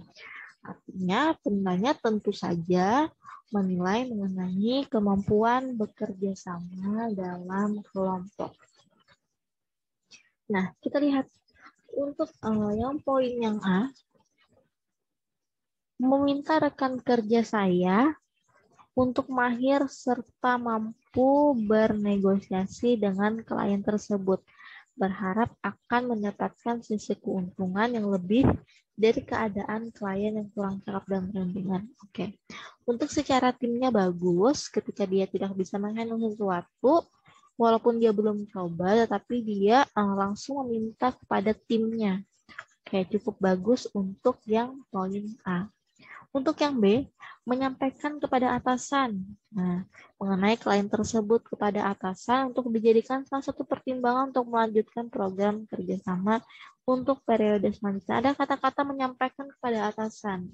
[SPEAKER 1] Artinya, penanya tentu saja menilai mengenai kemampuan bekerja sama dalam kelompok. Nah, kita lihat untuk yang poin yang A, meminta rekan kerja saya untuk mahir serta mampu bernegosiasi dengan klien tersebut, berharap akan mendapatkan sisi keuntungan yang lebih dari keadaan klien yang kurang cakap dalam perundingan. Oke. Untuk secara timnya bagus, ketika dia tidak bisa menghandle sesuatu, walaupun dia belum coba, tetapi dia langsung meminta kepada timnya. Oke, cukup bagus untuk yang poin A. Untuk yang B, menyampaikan kepada atasan. Nah, mengenai klien tersebut kepada atasan untuk dijadikan salah satu pertimbangan untuk melanjutkan program kerjasama untuk periode selanjutnya. Ada kata-kata menyampaikan kepada atasan.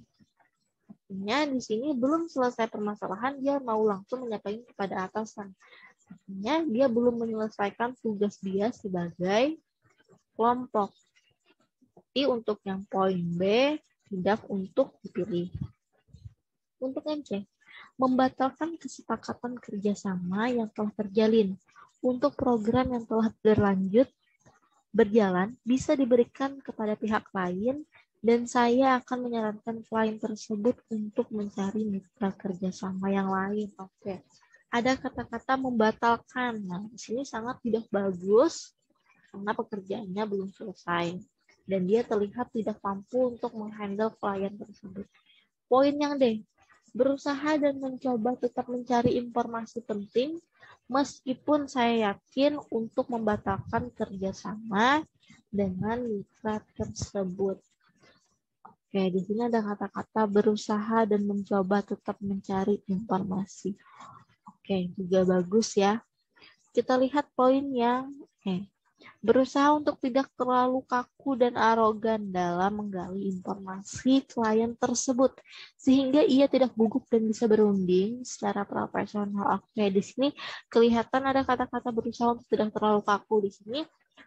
[SPEAKER 1] Artinya di sini belum selesai permasalahan, dia mau langsung menyampaikan kepada atasan. Artinya dia belum menyelesaikan tugas dia sebagai kelompok. Jadi untuk yang poin B, tidak untuk dipilih. Untuk yang C, membatalkan kesepakatan kerjasama yang telah terjalin. Untuk program yang telah berjalan, bisa diberikan kepada pihak lain, dan saya akan menyarankan klien tersebut untuk mencari mitra kerjasama yang lain. Oke, ada kata-kata membatalkan. Nah, di sini sangat tidak bagus karena pekerjaannya belum selesai dan dia terlihat tidak mampu untuk menghandle klien tersebut. Poin yang D, berusaha dan mencoba tetap mencari informasi penting meskipun saya yakin untuk membatalkan kerjasama dengan mitra tersebut. Oke, di sini ada kata-kata berusaha dan mencoba tetap mencari informasi. Oke, juga bagus ya. Kita lihat poin yang berusaha untuk tidak terlalu kaku dan arogan dalam menggali informasi klien tersebut sehingga ia tidak gugup dan bisa berunding secara profesional. Oke, di sini kelihatan ada kata-kata berusaha untuk tidak terlalu kaku di sini.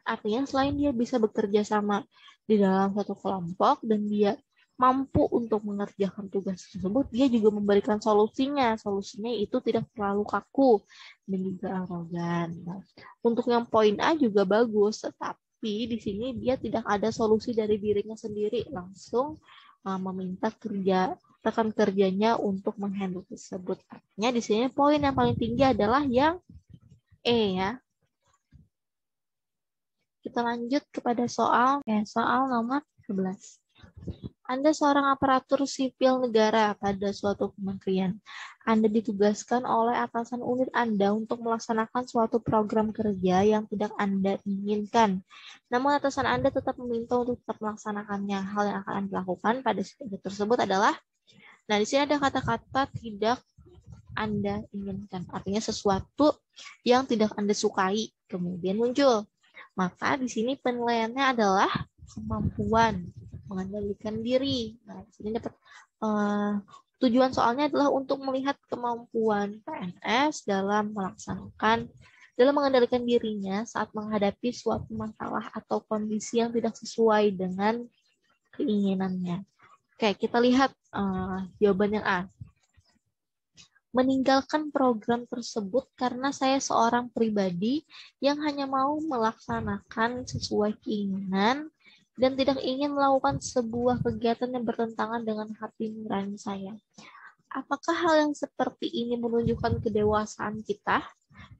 [SPEAKER 1] Artinya selain dia bisa bekerja sama di dalam satu kelompok dan dia mampu untuk mengerjakan tugas tersebut, dia juga memberikan solusinya. Solusinya itu tidak terlalu kaku dan juga arogan. Nah, untuk yang poin A juga bagus, tetapi di sini dia tidak ada solusi dari dirinya sendiri, langsung meminta rekan kerjanya untuk menghandle tersebut. Artinya di sini poin yang paling tinggi adalah yang E ya. Kita lanjut kepada soal nomor 11. Anda seorang aparatur sipil negara pada suatu kementerian. Anda ditugaskan oleh atasan unit Anda untuk melaksanakan suatu program kerja yang tidak Anda inginkan. Namun atasan Anda tetap meminta untuk tetap melaksanakannya. Hal yang akan Anda lakukan pada situasi tersebut adalah, nah di sini ada kata-kata tidak Anda inginkan. Artinya sesuatu yang tidak Anda sukai kemudian muncul. Maka di sini penilaiannya adalah kemampuan mengendalikan diri. Nah, di sini dapat tujuan soalnya adalah untuk melihat kemampuan PNS dalam mengendalikan dirinya saat menghadapi suatu masalah atau kondisi yang tidak sesuai dengan keinginannya. Oke, kita lihat jawaban yang A. Meninggalkan program tersebut karena saya seorang pribadi yang hanya mau melaksanakan sesuai keinginan dan tidak ingin melakukan sebuah kegiatan yang bertentangan dengan hati nurani saya. Apakah hal yang seperti ini menunjukkan kedewasaan kita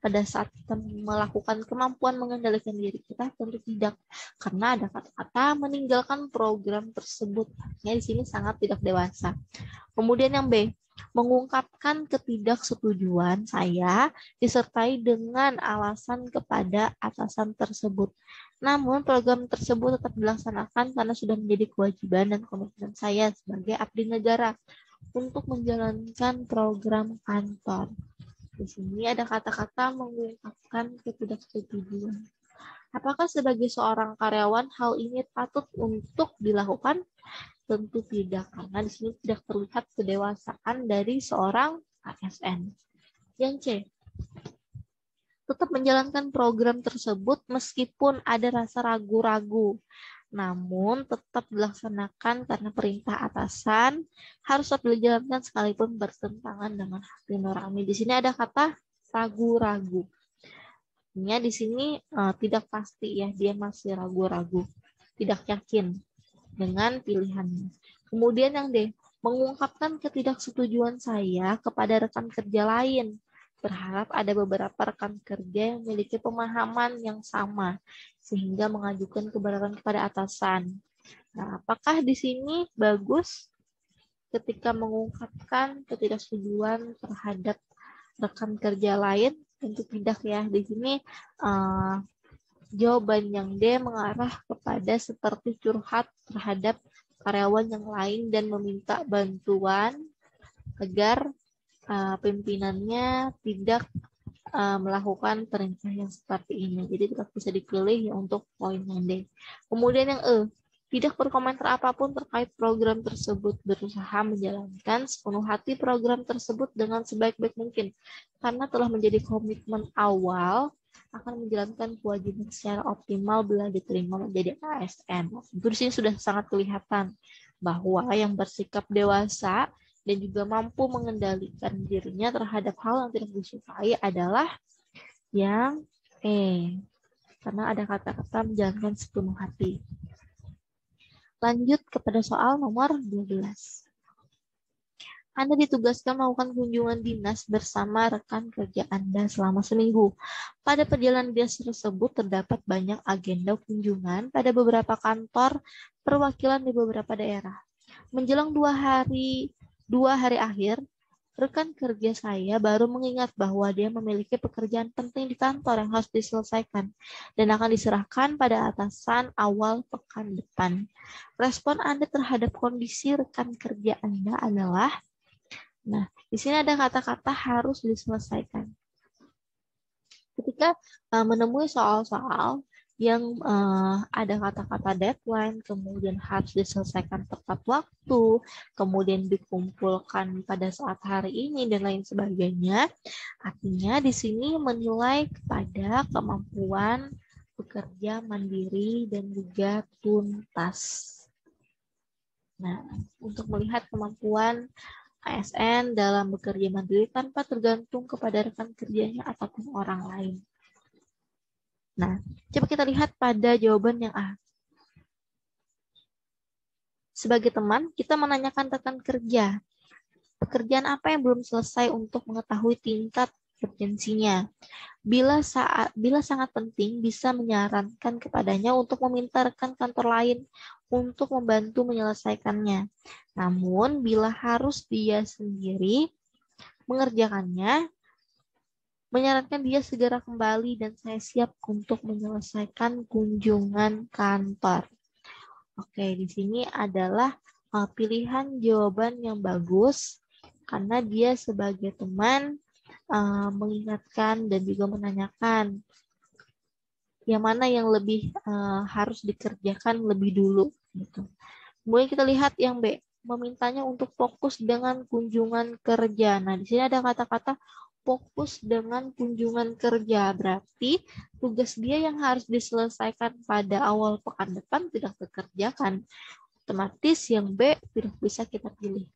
[SPEAKER 1] pada saat kita melakukan kemampuan mengendalikan diri kita? Tentu tidak, karena ada kata-kata meninggalkan program tersebut. Artinya di sini sangat tidak dewasa. Kemudian yang B, mengungkapkan ketidaksetujuan saya disertai dengan alasan kepada atasan tersebut. Namun program tersebut tetap dilaksanakan karena sudah menjadi kewajiban dan komitmen saya sebagai abdi negara untuk menjalankan program kantor. Di sini ada kata-kata mengungkapkan ketidaksetujuan. Apakah sebagai seorang karyawan hal ini patut untuk dilakukan? Tentu tidak, karena di sini tidak terlihat kedewasaan dari seorang ASN. Yang C, tetap menjalankan program tersebut meskipun ada rasa ragu-ragu, namun tetap dilaksanakan karena perintah atasan, harus tetap dijalankan sekalipun bertentangan dengan hati nurani. Di sini ada kata ragu-ragu. Artinya di sini tidak pasti ya, dia masih ragu-ragu, tidak yakin dengan pilihannya. Kemudian yang D, mengungkapkan ketidaksetujuan saya kepada rekan kerja lain. Berharap ada beberapa rekan kerja yang memiliki pemahaman yang sama, sehingga mengajukan keberatan kepada atasan. Nah, apakah di sini bagus ketika mengungkapkan ketidaksetujuan terhadap rekan kerja lain? Tentu tidak ya. Di sini jawaban yang D mengarah kepada seperti curhat terhadap karyawan yang lain dan meminta bantuan agar pimpinannya tidak melakukan perintah yang seperti ini. Jadi tidak bisa dipilih ya untuk poin yang D. Kemudian yang E, tidak berkomentar apapun terkait program tersebut, berusaha menjalankan sepenuh hati program tersebut dengan sebaik-baik mungkin karena telah menjadi komitmen awal akan menjalankan kewajiban secara optimal bila diterima menjadi ASN. Itu di sini sudah sangat kelihatan bahwa yang bersikap dewasa dan juga mampu mengendalikan dirinya terhadap hal yang tidak disukai adalah yang E. Karena ada kata-kata menjalankan sepenuh hati. Lanjut kepada soal nomor 12. Anda ditugaskan melakukan kunjungan dinas bersama rekan kerja Anda selama seminggu. Pada perjalanan dinas tersebut terdapat banyak agenda kunjungan pada beberapa kantor perwakilan di beberapa daerah. Menjelang dua hari akhir, rekan kerja saya baru mengingat bahwa dia memiliki pekerjaan penting di kantor yang harus diselesaikan dan akan diserahkan pada atasan awal pekan depan. Respon Anda terhadap kondisi rekan kerja Anda adalah, nah, di sini ada kata-kata harus diselesaikan. Ketika menemui soal-soal yang ada kata-kata deadline, kemudian harus diselesaikan tepat waktu, kemudian dikumpulkan pada saat hari ini, dan lain sebagainya, artinya di sini menilai kepada kemampuan bekerja mandiri dan juga tuntas. Nah, untuk melihat kemampuan ASN dalam bekerja mandiri tanpa tergantung kepada rekan kerjanya ataupun orang lain. Nah, coba kita lihat pada jawaban yang A. Sebagai teman, kita menanyakan rekan kerja, pekerjaan apa yang belum selesai untuk mengetahui tingkat urgensinya. Bila sangat penting, bisa menyarankan kepadanya untuk meminta rekan kantor lain untuk membantu menyelesaikannya. Namun, bila harus dia sendiri mengerjakannya, menyarankan dia segera kembali dan saya siap untuk menyelesaikan kunjungan kantor. Oke, di sini adalah pilihan jawaban yang bagus karena dia sebagai teman mengingatkan dan juga menanyakan yang mana yang lebih harus dikerjakan lebih dulu. Gitu. Kemudian kita lihat yang B, memintanya untuk fokus dengan kunjungan kerja. Nah, di sini ada kata-kata fokus dengan kunjungan kerja. Berarti tugas dia yang harus diselesaikan pada awal pekan depan tidak dikerjakan. Otomatis yang B tidak bisa kita pilih.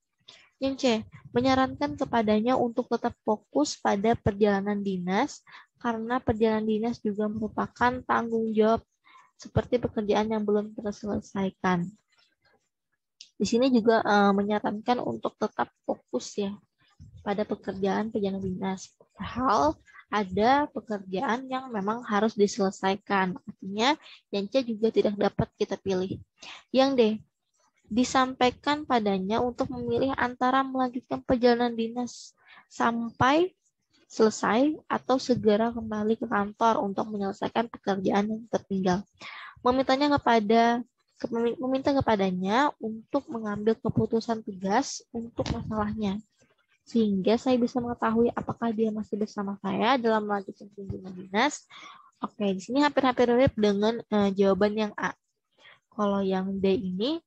[SPEAKER 1] Yang C, menyarankan kepadanya untuk tetap fokus pada perjalanan dinas karena perjalanan dinas juga merupakan tanggung jawab seperti pekerjaan yang belum terselesaikan. Di sini juga menyarankan untuk tetap fokus ya pada pekerjaan perjalanan dinas. Padahal ada pekerjaan yang memang harus diselesaikan. Artinya yang C juga tidak dapat kita pilih. Yang D, disampaikan padanya untuk memilih antara melanjutkan perjalanan dinas sampai selesai atau segera kembali ke kantor untuk menyelesaikan pekerjaan yang tertinggal. Meminta kepadanya untuk mengambil keputusan tegas untuk masalahnya. Sehingga saya bisa mengetahui apakah dia masih bersama saya dalam melanjutkan kunjungan dinas. Oke, di sini hampir-hampir mirip dengan jawaban yang A. Kalau yang D ini,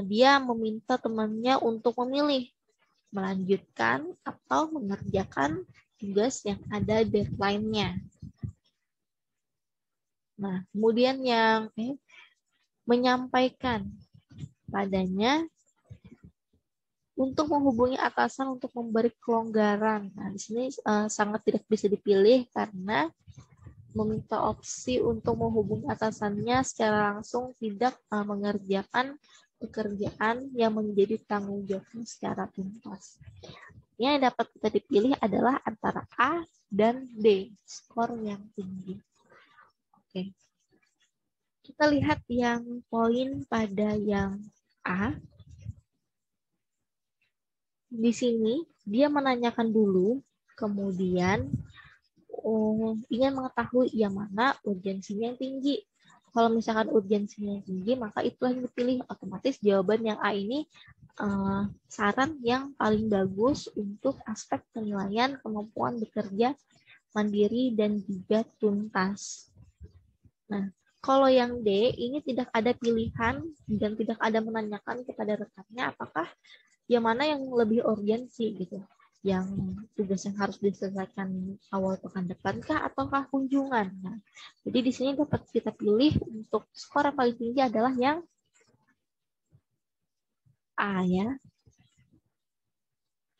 [SPEAKER 1] dia meminta temannya untuk memilih melanjutkan atau mengerjakan tugas yang ada deadline-nya. Nah, kemudian yang menyampaikan padanya untuk menghubungi atasan untuk memberi kelonggaran. Nah, di sini sangat tidak bisa dipilih karena meminta opsi untuk menghubungi atasannya secara langsung tidak mengerjakan pekerjaan yang menjadi tanggung jawabnya secara tuntas. Yang dapat kita dipilih adalah antara A dan D, skor yang tinggi. Oke. Kita lihat yang poin pada yang A. Di sini dia menanyakan dulu, kemudian ingin mengetahui yang mana urgensinya yang tinggi. Kalau misalkan urgensinya yang tinggi, maka itulah yang dipilih. Otomatis jawaban yang A ini saran yang paling bagus untuk aspek penilaian kemampuan bekerja mandiri dan juga tuntas. Nah, kalau yang D ini tidak ada pilihan dan tidak ada menanyakan kepada rekannya apakah yang mana yang lebih urgensi gitu. Yang tugas yang harus diselesaikan awal pekan depan kah ataukah kunjungan. Nah, jadi di sini dapat kita pilih untuk skor yang paling tinggi adalah yang A ya.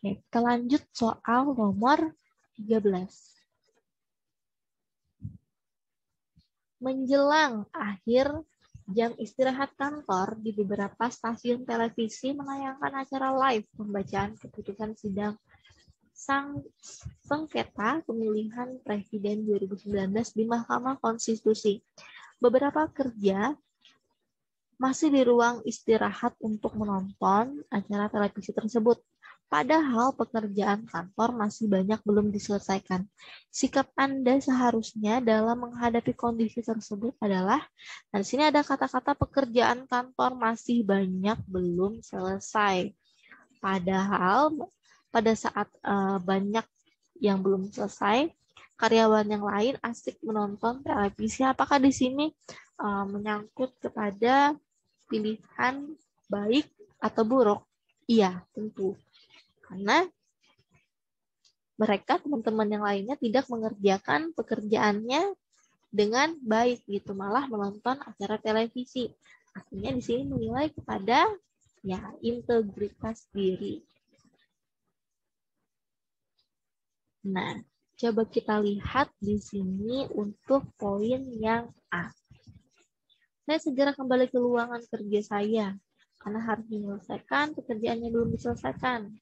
[SPEAKER 1] Oke, kita lanjut soal nomor 13. Menjelang akhir jam istirahat kantor, di beberapa stasiun televisi menayangkan acara live pembacaan keputusan sidang sengketa pemilihan presiden 2019 di Mahkamah Konstitusi. Beberapa kerja masih di ruang istirahat untuk menonton acara televisi tersebut. Padahal pekerjaan kantor masih banyak belum diselesaikan. Sikap Anda seharusnya dalam menghadapi kondisi tersebut adalah, nah di sini ada kata-kata pekerjaan kantor masih banyak belum selesai. Padahal pada saat banyak yang belum selesai, karyawan yang lain asik menonton televisi. Apakah di sini menyangkut kepada pilihan baik atau buruk? Iya, tentu. Karena mereka, teman-teman yang lainnya, tidak mengerjakan pekerjaannya dengan baik gitu, malah menonton acara televisi. Artinya di sini menilai kepada ya integritas diri. Nah, coba kita lihat di sini untuk poin yang A. Saya segera kembali ke ruangan kerja saya karena harus menyelesaikan pekerjaan yang belum diselesaikan.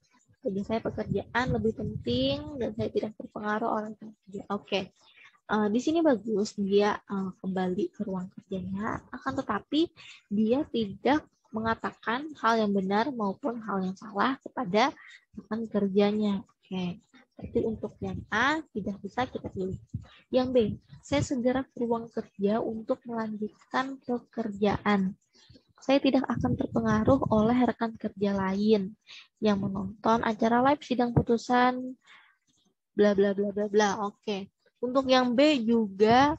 [SPEAKER 1] Bagi saya pekerjaan lebih penting dan saya tidak terpengaruh oleh kerja. Oke. Di sini bagus dia kembali ke ruang kerjanya, akan tetapi dia tidak mengatakan hal yang benar maupun hal yang salah kepada rekan kerjanya. Oke. Jadi untuk yang A tidak bisa kita pilih. Yang B, saya segera ke ruang kerja untuk melanjutkan pekerjaan. Saya tidak akan terpengaruh oleh rekan kerja lain yang menonton acara live sidang putusan bla bla bla bla bla. Oke. Untuk yang B juga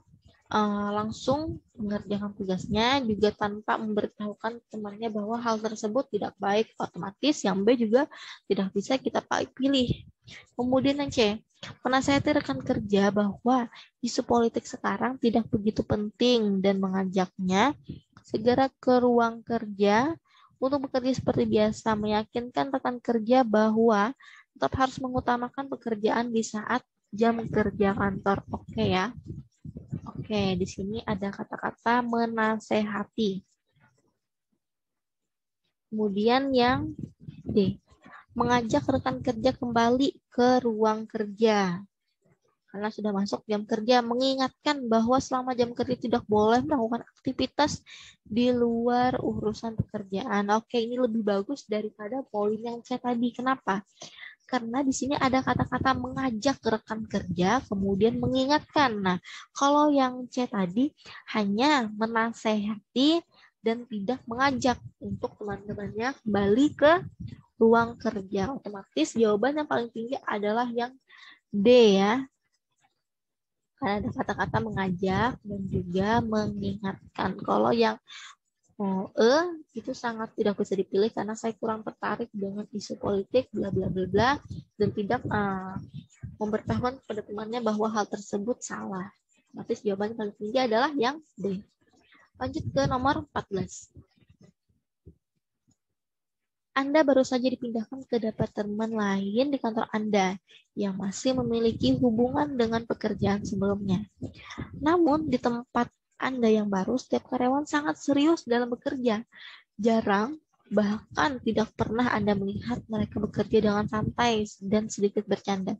[SPEAKER 1] langsung mengerjakan tugasnya juga tanpa memberitahukan temannya bahwa hal tersebut tidak baik, otomatis yang B juga tidak bisa kita pilih. Kemudian yang C, menasihati rekan kerja bahwa isu politik sekarang tidak begitu penting dan mengajaknya segera ke ruang kerja untuk bekerja seperti biasa, meyakinkan rekan kerja bahwa tetap harus mengutamakan pekerjaan di saat jam kerja kantor. Oke ya. Oke, di sini ada kata-kata menasehati. Kemudian yang D, mengajak rekan kerja kembali ke ruang kerja. Karena sudah masuk jam kerja, mengingatkan bahwa selama jam kerja tidak boleh melakukan aktivitas di luar urusan pekerjaan. Oke, ini lebih bagus daripada poin yang C tadi. Kenapa? Karena di sini ada kata-kata mengajak rekan kerja, kemudian mengingatkan. Nah, kalau yang C tadi hanya menasehati dan tidak mengajak untuk teman-temannya kembali ke ruang kerja. Otomatis jawaban yang paling tinggi adalah yang D ya. Karena ada kata-kata mengajak dan juga mengingatkan. Kalau yang itu sangat tidak bisa dipilih karena saya kurang tertarik dengan isu politik bla bla bla bla dan tidak memberitahukan kepada temannya bahwa hal tersebut salah. Berarti jawaban paling tinggi adalah yang D. Lanjut ke nomor 14. Anda baru saja dipindahkan ke departemen lain di kantor Anda yang masih memiliki hubungan dengan pekerjaan sebelumnya. Namun di tempat Anda yang baru, setiap karyawan sangat serius dalam bekerja. Jarang, bahkan tidak pernah Anda melihat mereka bekerja dengan santai dan sedikit bercanda.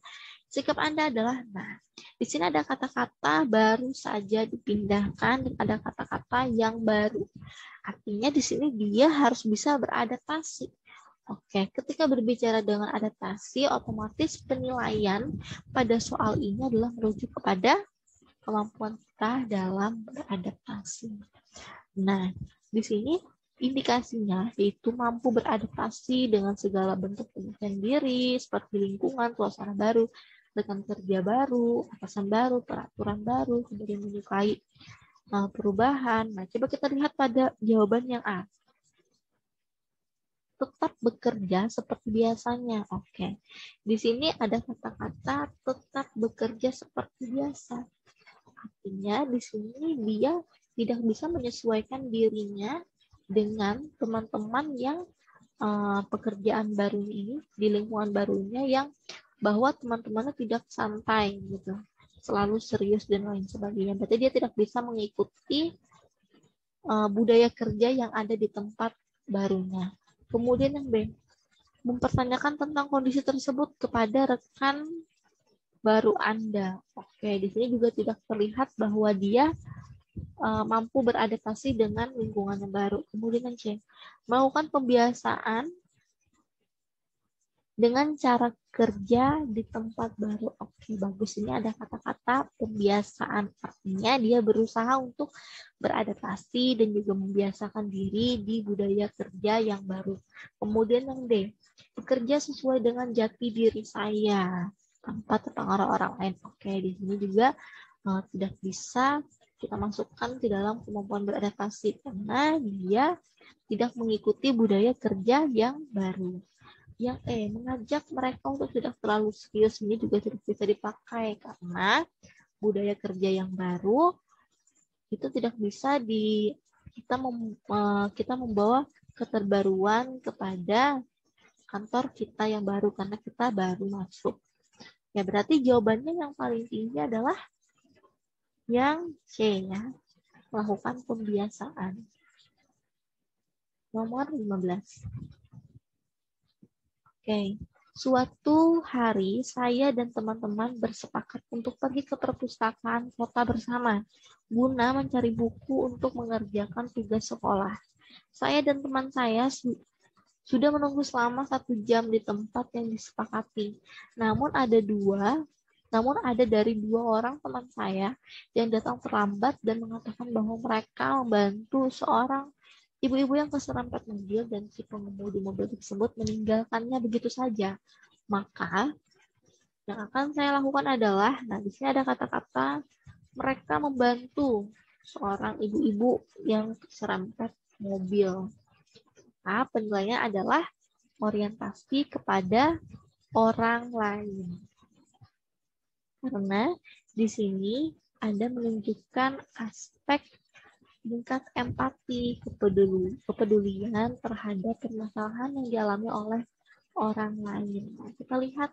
[SPEAKER 1] Sikap Anda adalah, nah, di sini ada kata-kata baru saja dipindahkan dan ada kata-kata yang baru. Artinya di sini dia harus bisa beradaptasi. Oke, ketika berbicara dengan adaptasi, otomatis penilaian pada soal ini adalah merujuk kepada kemampuan kita dalam beradaptasi. Nah, di sini indikasinya yaitu mampu beradaptasi dengan segala bentuk penyesuaian diri, seperti lingkungan, suasana baru, rekan kerja baru, atasan baru, peraturan baru, kemudian menyukai perubahan. Nah, coba kita lihat pada jawaban yang A. Tetap bekerja seperti biasanya. Oke. Di sini ada kata-kata tetap bekerja seperti biasa. Artinya di sini dia tidak bisa menyesuaikan dirinya dengan teman-teman yang pekerjaan baru ini di lingkungan barunya yang bahwa teman-temannya tidak santai gitu, selalu serius dan lain sebagainya. Berarti dia tidak bisa mengikuti budaya kerja yang ada di tempat barunya. Kemudian yang B, mempertanyakan tentang kondisi tersebut kepada rekan baru Anda. Oke, di sini juga tidak terlihat bahwa dia mampu beradaptasi dengan lingkungan yang baru. Kemudian yang C, melakukan pembiasaan dengan cara kerja di tempat baru. Oke, bagus. Ini ada kata-kata pembiasaan. Artinya dia berusaha untuk beradaptasi dan juga membiasakan diri di budaya kerja yang baru. Kemudian yang D, bekerja sesuai dengan jati diri saya tanpa terpengaruh orang lain. Oke, di sini juga tidak bisa kita masukkan ke dalam kemampuan beradaptasi karena dia tidak mengikuti budaya kerja yang baru. Yang E, mengajak mereka untuk tidak terlalu serius, ini juga tidak bisa dipakai karena budaya kerja yang baru itu tidak bisa kita membawa keterbaruan kepada kantor kita yang baru karena kita baru masuk. Ya, berarti jawabannya yang paling tinggi adalah yang C ya, melakukan pembiasaan. Nomor 15. Oke. Suatu hari saya dan teman-teman bersepakat untuk pergi ke perpustakaan kota bersama guna mencari buku untuk mengerjakan tugas sekolah. Saya dan teman saya sudah menunggu selama 1 jam di tempat yang disepakati. Namun ada dari 2 orang teman saya yang datang terlambat dan mengatakan bahwa mereka membantu seorang ibu-ibu yang keserempet mobil dan si pengemudi mobil tersebut meninggalkannya begitu saja. Maka yang akan saya lakukan adalah, di sini ada kata-kata mereka membantu seorang ibu-ibu yang keserempet mobil. Nah, penilaiannya adalah orientasi kepada orang lain. Karena di sini Anda menunjukkan aspek tingkat empati, kepedulian terhadap permasalahan yang dialami oleh orang lain. Nah, kita lihat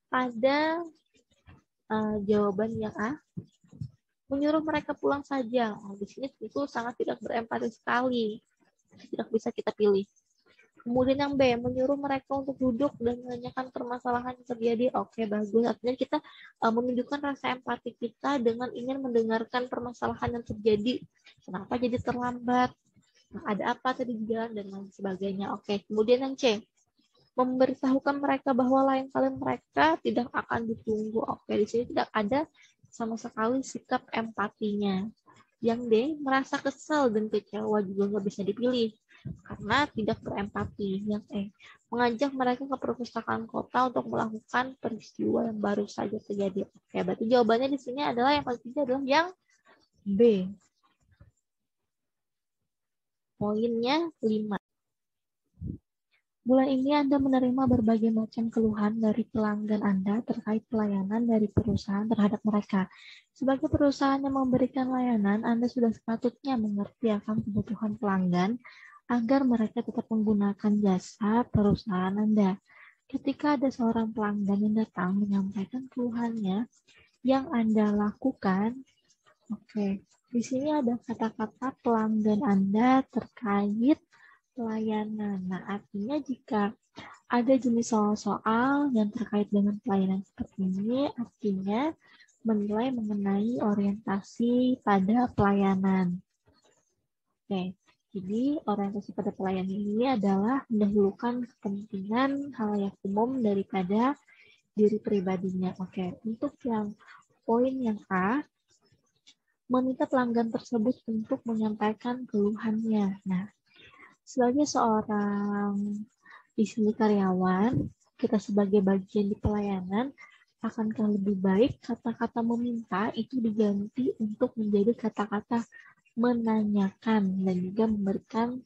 [SPEAKER 1] pada jawaban yang A, menyuruh mereka pulang saja. Di sini itu sangat tidak berempati sekali, tidak bisa kita pilih. Kemudian yang B, menyuruh mereka untuk duduk dan menanyakan permasalahan yang terjadi. Oke, bagus. Artinya kita menunjukkan rasa empati kita dengan ingin mendengarkan permasalahan yang terjadi. Kenapa jadi terlambat? Nah, ada apa tadi di jalan dan lain sebagainya. Oke, kemudian yang C, memberitahukan mereka bahwa lain kali mereka tidak akan ditunggu. Oke, di sini tidak ada sama sekali sikap empatinya. Yang D, merasa kesal dan kecewa juga nggak bisa dipilih karena tidak berempati. Yang E, mengajak mereka ke perpustakaan kota untuk melakukan peristiwa yang baru saja terjadi. Oke, berarti jawabannya di sini adalah yang paling tinggi adalah yang B. Poinnya 5. Bulan ini Anda menerima berbagai macam keluhan dari pelanggan Anda terkait pelayanan dari perusahaan terhadap mereka. Sebagai perusahaan yang memberikan layanan, Anda sudah sepatutnya mengerti akan kebutuhan pelanggan agar mereka tetap menggunakan jasa perusahaan Anda. Ketika ada seorang pelanggan yang datang menyampaikan keluhannya, yang Anda lakukan, di sini ada kata-kata pelanggan Anda terkait pelayanan. Nah, artinya jika ada jenis soal-soal yang terkait dengan pelayanan seperti ini, artinya menilai mengenai orientasi pada pelayanan. Oke. Jadi, orientasi pada pelayanan ini adalah mendahulukan kepentingan halayak umum daripada diri pribadinya. Oke, untuk yang poin yang A, meminta pelanggan tersebut untuk menyampaikan keluhannya. Nah, sebagai seorang di sini karyawan, kita sebagai bagian di pelayanan, akankah lebih baik kata-kata meminta itu diganti untuk menjadi kata-kata menanyakan dan juga memberikan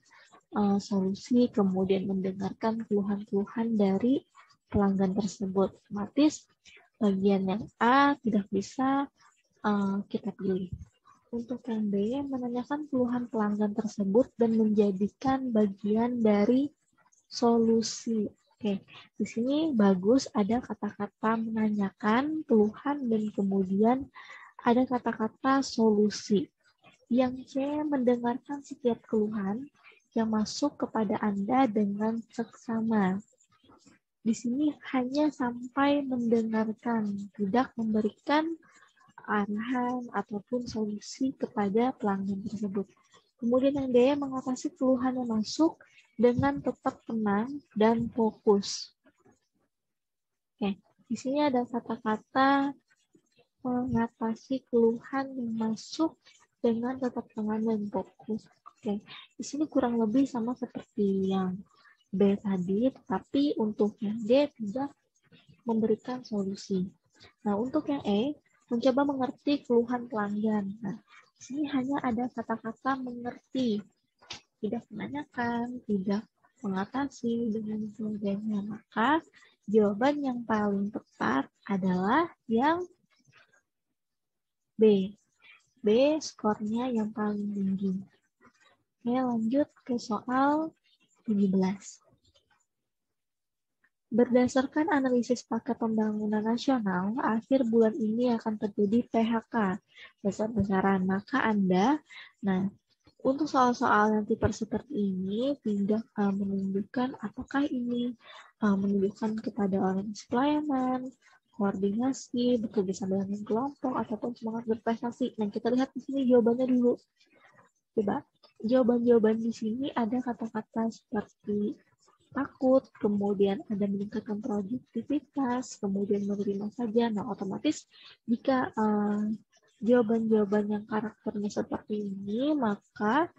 [SPEAKER 1] solusi, kemudian mendengarkan keluhan-keluhan dari pelanggan tersebut. Otomatis bagian yang A tidak bisa kita pilih. Untuk yang B, menanyakan keluhan pelanggan tersebut dan menjadikan bagian dari solusi. Oke, di sini bagus ada kata-kata menanyakan keluhan dan kemudian ada kata-kata solusi. Yang C, mendengarkan setiap keluhan yang masuk kepada Anda dengan seksama. Di sini hanya sampai mendengarkan, tidak memberikan arahan ataupun solusi kepada pelanggan tersebut. Kemudian yang D, mengatasi keluhan yang masuk dengan tetap tenang dan fokus. Oke, di sini ada kata-kata mengatasi keluhan yang masuk dengan tetap tenang dan fokus. Oke, di sini kurang lebih sama seperti yang B tadi, tetapi untuk yang D tidak memberikan solusi. Nah, untuk yang E, mencoba mengerti keluhan pelanggan. Nah, di sini hanya ada kata-kata mengerti, tidak menanyakan, tidak mengatasi, dengan sebagainya. Maka, jawaban yang paling tepat adalah yang B. B skornya yang paling tinggi. Oke, lanjut ke soal 17. Berdasarkan analisis paket pembangunan nasional, akhir bulan ini akan terjadi PHK besar-besaran. Maka Anda, untuk soal-soal yang tipe seperti ini tidak menunjukkan apakah ini menunjukkan kepada organisasi pelayanan, koordinasi, bekerja sama dengan kelompok, ataupun semangat berprestasi. Nah, kita lihat di sini jawabannya dulu. Coba, jawaban-jawaban di sini ada kata-kata seperti takut, kemudian ada meningkatkan produktivitas, kemudian menerima saja. Nah, otomatis jika jawaban-jawaban yang karakternya seperti ini, maka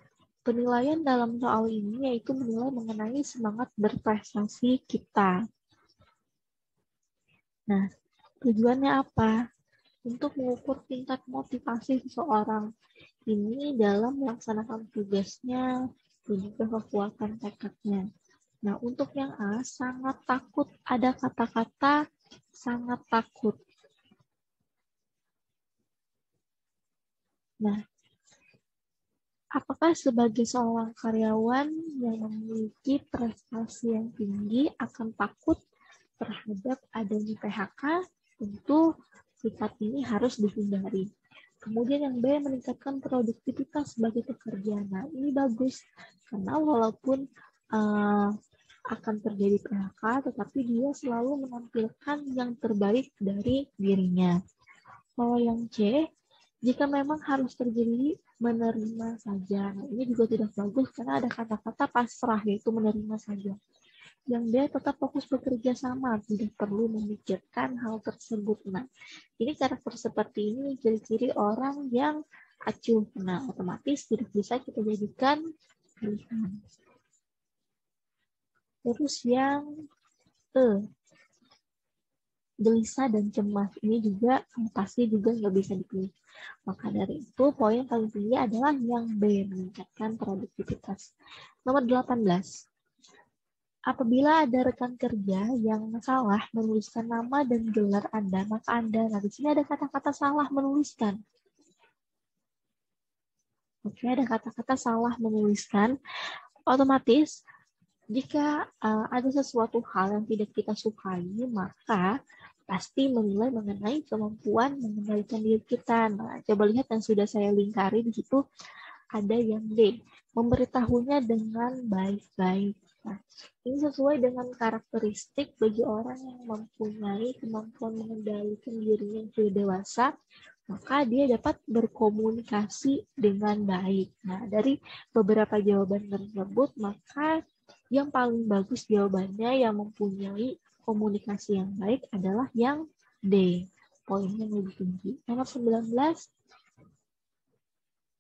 [SPEAKER 1] penilaian dalam soal ini yaitu menilai mengenai semangat berprestasi kita. Nah, tujuannya apa? Untuk mengukur tingkat motivasi seseorang ini dalam melaksanakan tugasnya dan juga kekuatan tekadnya. Nah, untuk yang A, sangat takut. Ada kata-kata sangat takut. Nah, apakah sebagai seorang karyawan yang memiliki prestasi yang tinggi akan takut terhadap adanya PHK? Tentu sikap ini harus dihindari. Kemudian yang B, meningkatkan produktivitas sebagai pekerja. Nah, ini bagus karena walaupun akan terjadi PHK, tetapi dia selalu menampilkan yang terbaik dari dirinya. Kalau yang C, jika memang harus terjadi, menerima saja. Nah, ini juga tidak bagus karena ada kata-kata pasrah, yaitu menerima saja. Yang D, tetap fokus bekerja sama, tidak perlu memikirkan hal tersebut. Nah, ini karakter seperti ini ciri-ciri orang yang acuh. Nah, otomatis tidak bisa kita jadikan pilihan. Terus yang E, gelisah dan cemas. Ini juga pasti juga nggak bisa dipilih. Maka dari itu, poin yang paling tinggi adalah yang B, meningkatkan produktivitas. Nomor 18. Apabila ada rekan kerja yang salah menuliskan nama dan gelar Anda, maka Anda, nah di sini ada kata-kata salah menuliskan. Oke, ada kata-kata salah menuliskan. Otomatis, jika ada sesuatu hal yang tidak kita sukai, maka pasti menilai mengenai kemampuan mengendalikan diri kita. Nah, coba lihat yang sudah saya lingkari di situ, ada yang D, memberitahunya dengan baik-baik. Nah, ini sesuai dengan karakteristik bagi orang yang mempunyai kemampuan mengendalikan dirinya yang sudah dewasa, maka dia dapat berkomunikasi dengan baik. Nah, dari beberapa jawaban tersebut, maka yang paling bagus jawabannya yang mempunyai komunikasi yang baik adalah yang D. Poinnya lebih tinggi. Nomor 19.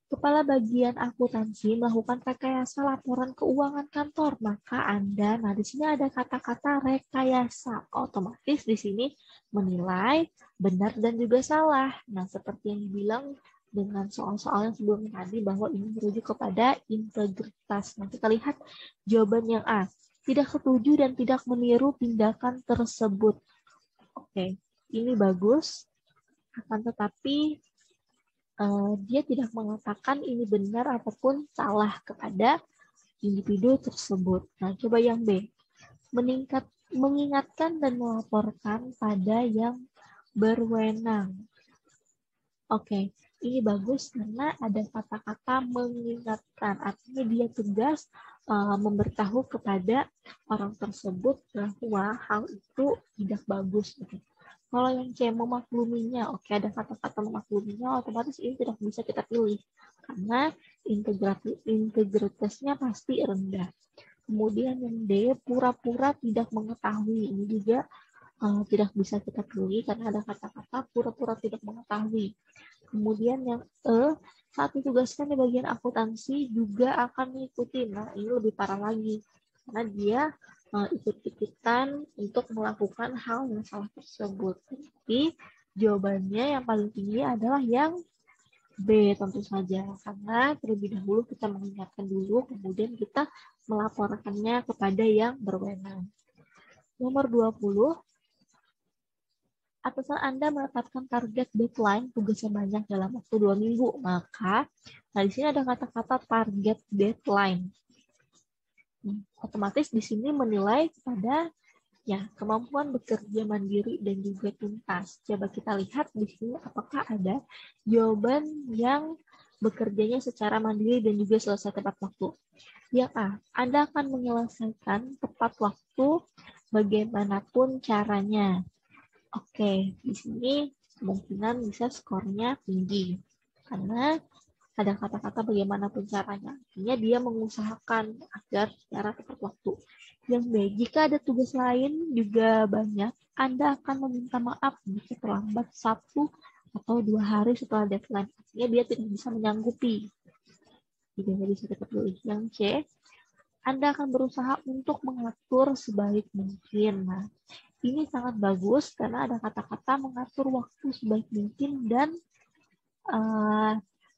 [SPEAKER 1] Kepala bagian akuntansi melakukan rekayasa laporan keuangan kantor. Maka Anda, nah di sini ada kata-kata rekayasa. Otomatis di sini menilai benar dan juga salah. Nah, seperti yang dibilang dengan soal-soal yang sebelumnya tadi bahwa ini merujuk kepada integritas. Nah, kita lihat jawaban yang A. Tidak setuju dan tidak meniru tindakan tersebut. Oke, ini bagus. Akan tetapi dia tidak mengatakan ini benar ataupun salah kepada individu tersebut. Nah, coba yang B. Mengingatkan dan melaporkan pada yang berwenang. Oke, ini bagus karena ada kata-kata mengingatkan. Artinya dia tegas memberitahu kepada orang tersebut bahwa hal itu tidak bagus. Kalau yang C, memakluminya, oke, ada kata-kata memakluminya, otomatis ini tidak bisa kita pilih karena integritasnya pasti rendah. Kemudian yang D, pura-pura tidak mengetahui, ini juga tidak bisa kita pilih karena ada kata-kata pura-pura tidak mengetahui. Kemudian yang E, saat ditugaskan di bagian akuntansi juga akan mengikuti. Nah, ini lebih parah lagi karena dia ikut-ikutan untuk melakukan hal yang salah tersebut. Jadi jawabannya yang paling tinggi adalah yang B tentu saja. Karena terlebih dahulu kita mengingatkan dulu, kemudian kita melaporkannya kepada yang berwenang. Nomor 20. atasan Anda menetapkan target deadline tugasnya banyak dalam waktu 2 minggu. Maka, di sini ada kata-kata target deadline. Otomatis di sini menilai pada kemampuan bekerja mandiri dan juga tuntas. Coba kita lihat di sini apakah ada jawaban yang bekerjanya secara mandiri dan juga selesai tepat waktu. Yang A, Anda akan menyelesaikan tepat waktu bagaimanapun caranya. Oke, di sini kemungkinan bisa skornya tinggi. Karena ada kata-kata bagaimanapun caranya. Artinya dia mengusahakan agar secara tepat waktu. Yang B, jika ada tugas lain juga banyak, Anda akan meminta maaf jika terlambat 1 atau 2 hari setelah deadline. Artinya dia tidak bisa menyanggupi. Tidak bisa terpenuhi. Yang C, Anda akan berusaha untuk mengatur sebaik mungkin. Nah, ini sangat bagus karena ada kata-kata mengatur waktu sebaik mungkin dan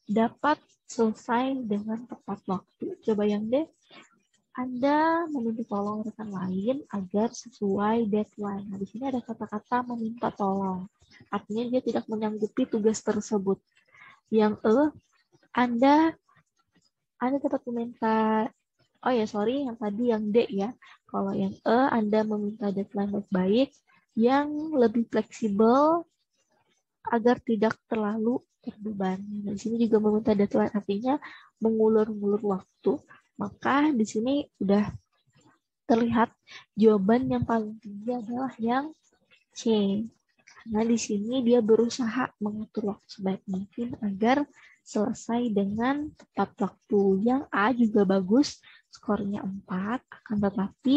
[SPEAKER 1] dapat selesai dengan tepat waktu. Coba yang D, Anda meminta tolong rekan lain agar sesuai deadline. Nah, di sini ada kata-kata meminta tolong. Artinya dia tidak menyanggupi tugas tersebut. Yang E, Anda dapat meminta, yang tadi yang D ya. Kalau yang E, Anda meminta deadline baik-baik yang lebih fleksibel agar tidak terlalu terbebani. Nah, di sini juga meminta deadline artinya mengulur-ngulur waktu. Maka di sini sudah terlihat jawaban yang paling tinggi adalah yang C. Karena di sini dia berusaha mengatur waktu sebaik mungkin agar selesai dengan tepat waktu. Yang A juga bagus, skornya 4, akan tetapi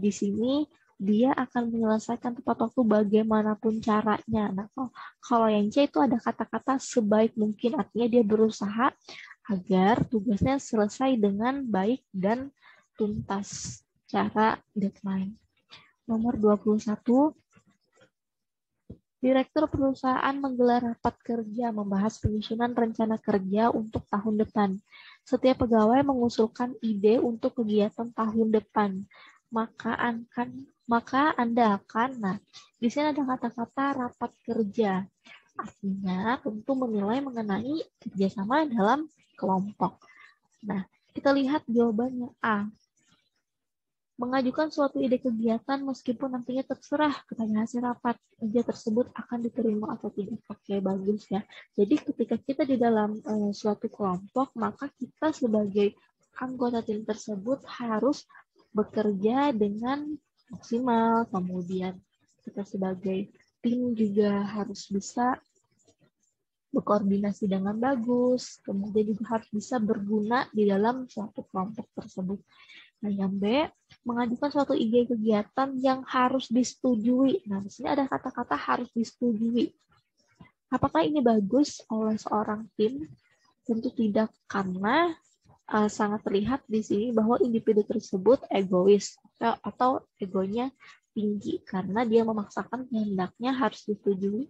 [SPEAKER 1] di sini dia akan menyelesaikan tepat waktu bagaimanapun caranya. Nah, kalau yang C itu ada kata-kata sebaik mungkin, artinya dia berusaha agar tugasnya selesai dengan baik dan tuntas secara deadline. Nomor 21, Direktur perusahaan menggelar rapat kerja membahas penyusunan rencana kerja untuk tahun depan. Setiap pegawai mengusulkan ide untuk kegiatan tahun depan. Maka Anda akan, di sini ada kata-kata rapat kerja. Artinya tentu menilai mengenai kerjasama dalam kelompok. Nah, kita lihat jawabannya A. Mengajukan suatu ide kegiatan meskipun nantinya terserah kepada hasil rapat, ide tersebut akan diterima atau tidak. Oke, bagus ya. Jadi ketika kita di dalam suatu kelompok, maka kita sebagai anggota tim tersebut harus bekerja dengan maksimal, kemudian kita sebagai tim juga harus bisa berkoordinasi dengan bagus, kemudian juga harus bisa berguna di dalam suatu kelompok tersebut. Nah, yang B, mengajukan suatu ide kegiatan yang harus disetujui. Nah, di sini ada kata-kata harus disetujui. Apakah ini bagus oleh seorang tim? Tentu tidak, karena sangat terlihat di sini bahwa individu tersebut egois atau egonya tinggi karena dia memaksakan kehendaknya harus disetujui.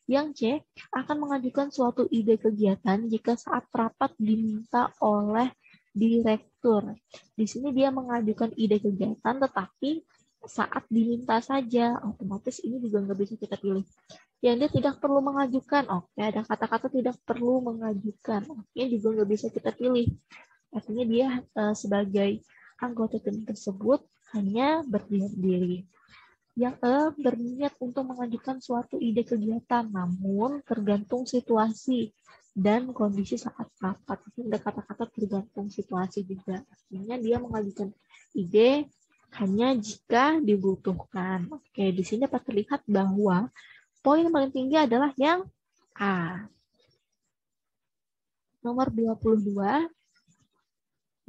[SPEAKER 1] Yang C, akan mengajukan suatu ide kegiatan jika saat rapat diminta oleh direktur. Di sini dia mengajukan ide kegiatan, tetapi saat diminta saja, otomatis ini juga nggak bisa kita pilih. Yang dia tidak perlu mengajukan, oke, ada kata-kata tidak perlu mengajukan, oke, juga nggak bisa kita pilih. Artinya dia sebagai anggota tim tersebut hanya berdiam diri. Yang E, berniat untuk mengajukan suatu ide kegiatan, namun tergantung situasi dan kondisi saat rapat. Ada kata-kata tergantung situasi juga. Artinya dia mengajukan ide hanya jika dibutuhkan. Oke, di sini dapat terlihat bahwa poin yang paling tinggi adalah yang A. Nomor 22.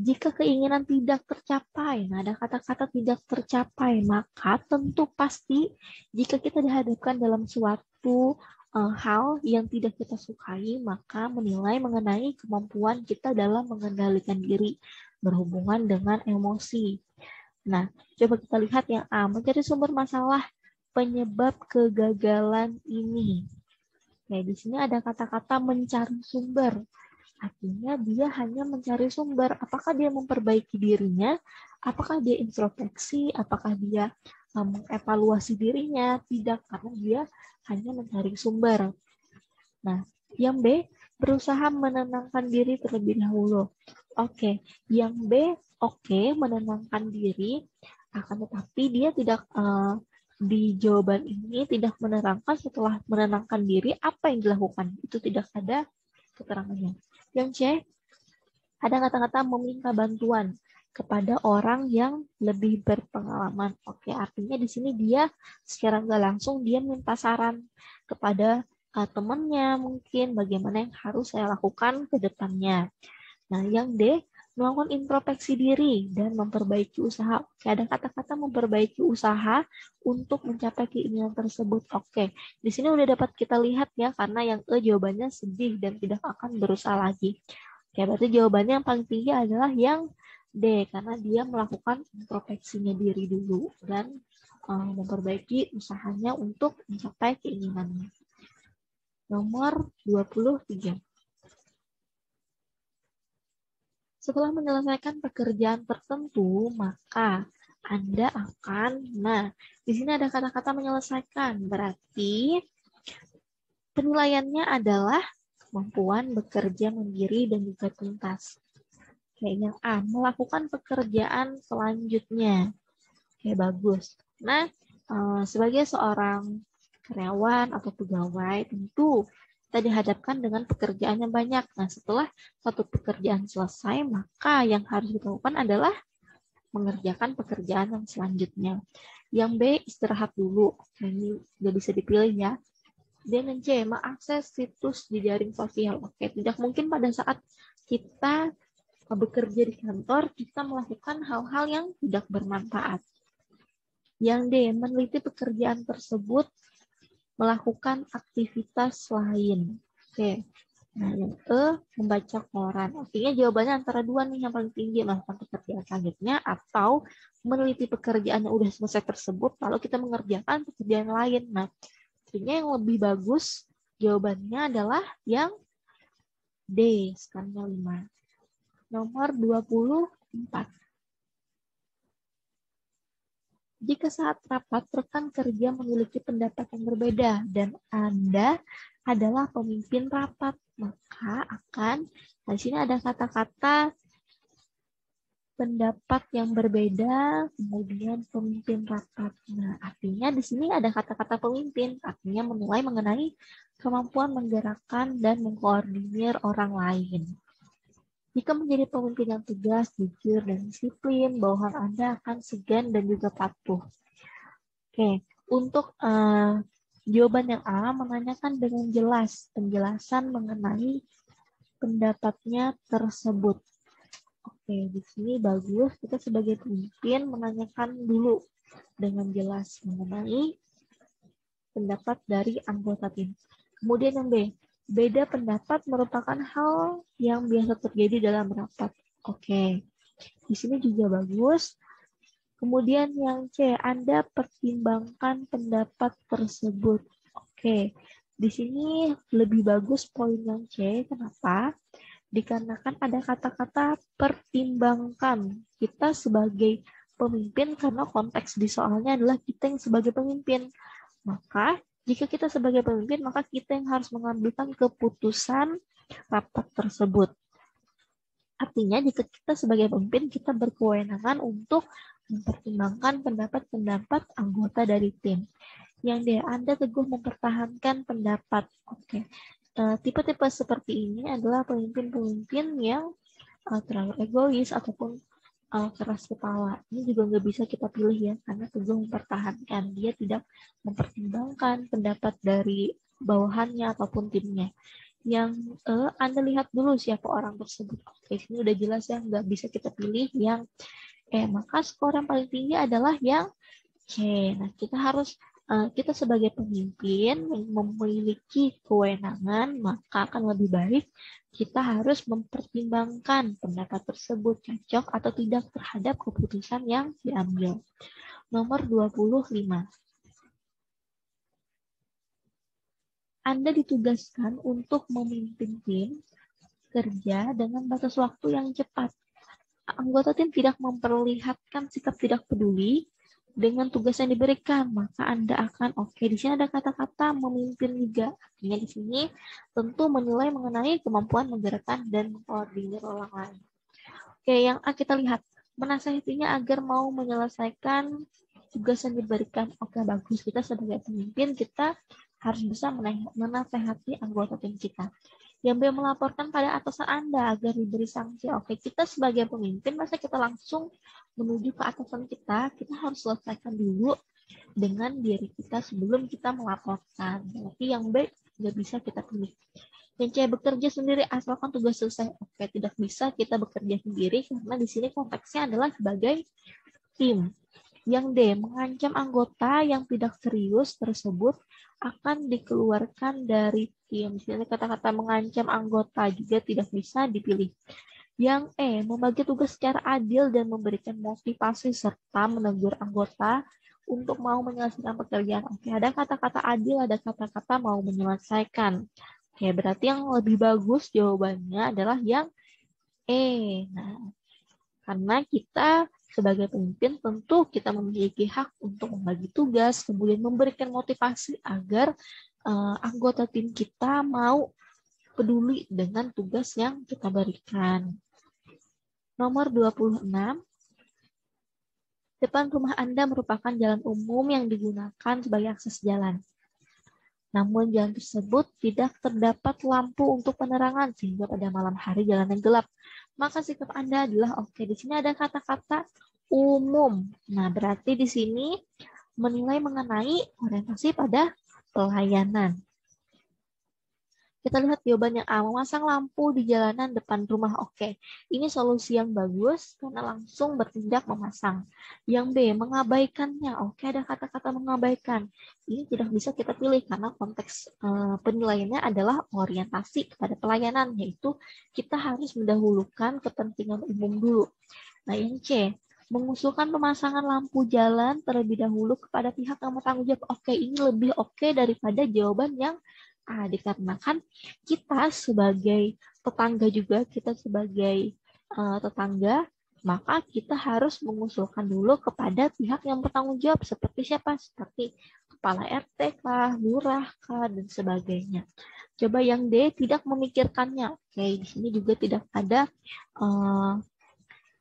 [SPEAKER 1] Jika keinginan tidak tercapai, ada kata-kata tidak tercapai, maka tentu pasti jika kita dihadapkan dalam suatu hal yang tidak kita sukai, maka menilai mengenai kemampuan kita dalam mengendalikan diri berhubungan dengan emosi. Nah, coba kita lihat yang A, mencari sumber masalah penyebab kegagalan ini. Nah, di sini ada kata-kata mencari sumber. Artinya dia hanya mencari sumber. Apakah dia memperbaiki dirinya? Apakah dia introspeksi? Apakah dia mengevaluasi dirinya, tidak, karena dia hanya mencari sumber. Nah, yang B, berusaha menenangkan diri terlebih dahulu. Oke, yang B, menenangkan diri, akan tetapi dia tidak di jawaban ini tidak menerangkan setelah menenangkan diri apa yang dilakukan. Itu tidak ada keterangannya. Yang C, ada kata-kata meminta bantuan kepada orang yang lebih berpengalaman. Oke, artinya di sini dia secara nggak langsung dia minta saran kepada temannya mungkin bagaimana yang harus saya lakukan ke depannya. Nah, yang D, melakukan introspeksi diri dan memperbaiki usaha. Oke, ada kata-kata memperbaiki usaha untuk mencapai keinginan tersebut. Oke, di sini udah dapat kita lihat ya, karena yang E jawabannya sedih dan tidak akan berusaha lagi. Oke, berarti jawabannya yang paling tinggi adalah yang D, karena dia melakukan introspeksinya diri dulu dan memperbaiki usahanya untuk mencapai keinginannya. Nomor 23. Setelah menyelesaikan pekerjaan tertentu, maka Anda akan, di sini ada kata-kata menyelesaikan, berarti penilaiannya adalah kemampuan bekerja mandiri dan juga tuntas. Oke, yang A, melakukan pekerjaan selanjutnya. Oke, bagus. Nah, sebagai seorang karyawan atau pegawai, tentu kita dihadapkan dengan pekerjaan yang banyak. Nah, setelah satu pekerjaan selesai, maka yang harus dilakukan adalah mengerjakan pekerjaan yang selanjutnya. Yang B, istirahat dulu. Nah, ini nggak bisa dipilih ya. Dan yang C, mengakses situs di jaring sosial. Oke, tidak mungkin pada saat kita bekerja di kantor, kita melakukan hal-hal yang tidak bermanfaat. Yang D, meneliti pekerjaan tersebut, melakukan aktivitas lain. Oke. Nah, yang E, membaca koran. Artinya jawabannya antara dua nih yang paling tinggi, melakukan pekerjaan selanjutnya atau meneliti pekerjaan yang udah selesai tersebut, lalu kita mengerjakan pekerjaan lain. Nah, artinya yang lebih bagus jawabannya adalah yang D, skalanya 5. Nomor 24. Jika saat rapat rekan kerja memiliki pendapat yang berbeda dan Anda adalah pemimpin rapat, maka akan di sini ada kata-kata pendapat yang berbeda, kemudian pemimpin rapat. Nah, artinya di sini ada kata-kata pemimpin, artinya menilai mengenai kemampuan menggerakkan dan mengkoordinir orang lain. Jika menjadi pemimpin yang tegas, jujur, dan disiplin, bawahan Anda akan segan dan juga patuh. Oke, untuk jawaban yang A menanyakan dengan jelas penjelasan mengenai pendapatnya tersebut. Oke, di sini bagus kita sebagai pemimpin menanyakan dulu dengan jelas mengenai pendapat dari anggota tim. Kemudian yang B, beda pendapat merupakan hal yang biasa terjadi dalam rapat. Oke, di sini juga bagus. Kemudian yang C, Anda pertimbangkan pendapat tersebut. Oke, di sini lebih bagus poin yang C. Kenapa? Dikarenakan ada kata-kata pertimbangkan. Kita sebagai pemimpin, karena konteks di soalnya adalah kita yang sebagai pemimpin. Maka, jika kita sebagai pemimpin, maka kita yang harus mengambilkan keputusan rapat tersebut. Artinya, jika kita sebagai pemimpin, kita berkewenangan untuk mempertimbangkan pendapat-pendapat anggota dari tim. Yang D, Anda teguh mempertahankan pendapat. Oke. Tipe-tipe seperti ini adalah pemimpin-pemimpin yang terlalu egois ataupun keras kepala. Ini juga nggak bisa kita pilih ya, karena teguh mempertahankan. Dia tidak mempertimbangkan pendapat dari bawahannya ataupun timnya. Yang Anda lihat dulu siapa orang tersebut. Oke, ini udah jelas ya, nggak bisa kita pilih yang maka skor yang paling tinggi adalah yang C. Nah, kita sebagai pemimpin memiliki kewenangan, maka akan lebih baik kita harus mempertimbangkan pendapat tersebut cocok atau tidak terhadap keputusan yang diambil. Nomor 25. Anda ditugaskan untuk memimpin tim kerja dengan batas waktu yang cepat. Anggota tim tidak memperlihatkan sikap tidak peduli dengan tugas yang diberikan, maka Anda akan oke. Di sini ada kata-kata memimpin juga. Artinya di sini tentu menilai mengenai kemampuan menggerakkan dan mengkoordinir orang lain. Oke, yang A kita lihat. Menasihatinya agar mau menyelesaikan tugas yang diberikan. Oke, bagus. Kita sebagai pemimpin, kita harus bisa menasihati anggota tim kita. Yang B, melaporkan pada atasan Anda agar diberi sanksi. Oke, kita sebagai pemimpin, masa kita langsung menuju ke atasan kita harus selesaikan dulu dengan diri kita sebelum kita melaporkan. Berarti yang B nggak bisa kita pilih. Yang C, bekerja sendiri asalkan tugas selesai. Oke, tidak bisa kita bekerja sendiri karena di sini konteksnya adalah sebagai tim. Yang D, mengancam anggota yang tidak serius tersebut akan dikeluarkan dari tim. Di sini kata-kata mengancam anggota juga tidak bisa dipilih. Yang E, membagi tugas secara adil dan memberikan motivasi serta menegur anggota untuk mau menyelesaikan pekerjaan. Oke, ada kata-kata adil, ada kata-kata mau menyelesaikan. Oke, berarti yang lebih bagus jawabannya adalah yang E. Nah, karena kita sebagai pemimpin tentu kita memiliki hak untuk membagi tugas, kemudian memberikan motivasi agar anggota tim kita mau peduli dengan tugas yang kita berikan. Nomor 26. Depan rumah Anda merupakan jalan umum yang digunakan sebagai akses jalan. Namun jalan tersebut tidak terdapat lampu untuk penerangan sehingga pada malam hari jalanan gelap. Maka sikap Anda adalah oke. Di sini ada kata-kata umum. Nah, berarti di sini menilai mengenai orientasi pada pelayanan. Kita lihat jawabannya A, memasang lampu di jalanan depan rumah. Oke, ini solusi yang bagus karena langsung bertindak memasang. Yang B, mengabaikannya. Oke, ada kata-kata mengabaikan. Ini tidak bisa kita pilih karena konteks penilaiannya adalah orientasi kepada pelayanan, yaitu kita harus mendahulukan kepentingan umum dulu. Nah, yang C, mengusulkan pemasangan lampu jalan terlebih dahulu kepada pihak yang bertanggung jawab. Oke, ini lebih oke daripada jawaban yang A, dikarenakan kita sebagai tetangga juga, kita sebagai tetangga, maka kita harus mengusulkan dulu kepada pihak yang bertanggung jawab, seperti siapa? Seperti kepala RT kah, lurah kah, dan sebagainya. Coba yang D, tidak memikirkannya. Oke, di sini juga tidak ada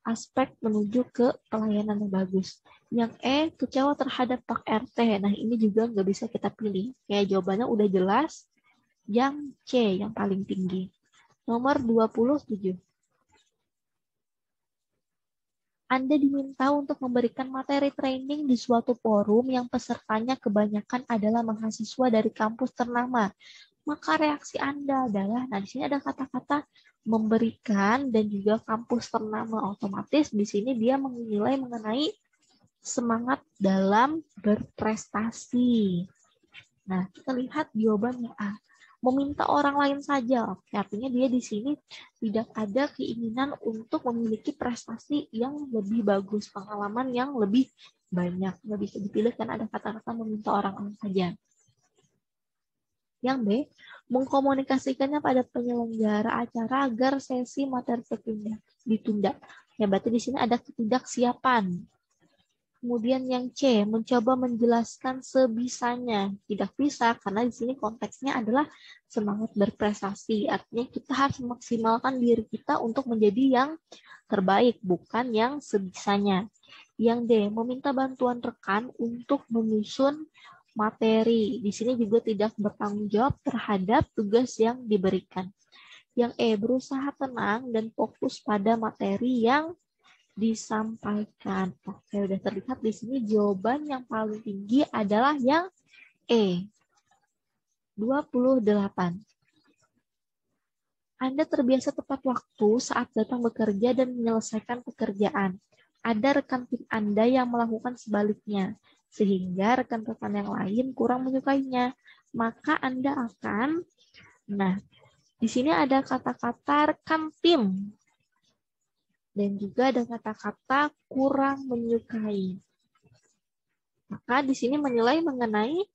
[SPEAKER 1] aspek menuju ke pelayanan yang bagus. Yang E, kecewa terhadap Pak RT. Nah, ini juga nggak bisa kita pilih. Kayak jawabannya udah jelas. Yang C, yang paling tinggi. Nomor 27. Anda diminta untuk memberikan materi training di suatu forum yang pesertanya kebanyakan adalah mahasiswa dari kampus ternama. Maka reaksi Anda adalah, nah di sini ada kata-kata memberikan dan juga kampus ternama. Otomatis di sini dia menilai mengenai semangat dalam berprestasi. Nah, kita lihat jawabannya A. Meminta orang lain saja. Oke, artinya dia di sini tidak ada keinginan untuk memiliki prestasi yang lebih bagus, pengalaman yang lebih banyak. Nggak bisa dipilih kan ada kata-kata meminta orang lain saja. Yang B, mengkomunikasikannya pada penyelenggara acara agar sesi materi ditunda. Ya, berarti di sini ada ketidaksiapan. Kemudian yang C, mencoba menjelaskan sebisanya. Tidak bisa, karena di sini konteksnya adalah semangat berprestasi. Artinya kita harus memaksimalkan diri kita untuk menjadi yang terbaik, bukan yang sebisanya. Yang D, meminta bantuan rekan untuk menyusun materi. Di sini juga tidak bertanggung jawab terhadap tugas yang diberikan. Yang E, berusaha tenang dan fokus pada materi yang disampaikan. Oke, udah terlihat di sini jawaban yang paling tinggi adalah yang E. 28. Anda terbiasa tepat waktu saat datang bekerja dan menyelesaikan pekerjaan. Ada rekan tim Anda yang melakukan sebaliknya, sehingga rekan-rekan yang lain kurang menyukainya. Maka Anda akan, nah, di sini ada kata-kata rekan tim. Dan juga ada kata-kata kurang menyukai. Maka di sini menilai mengenai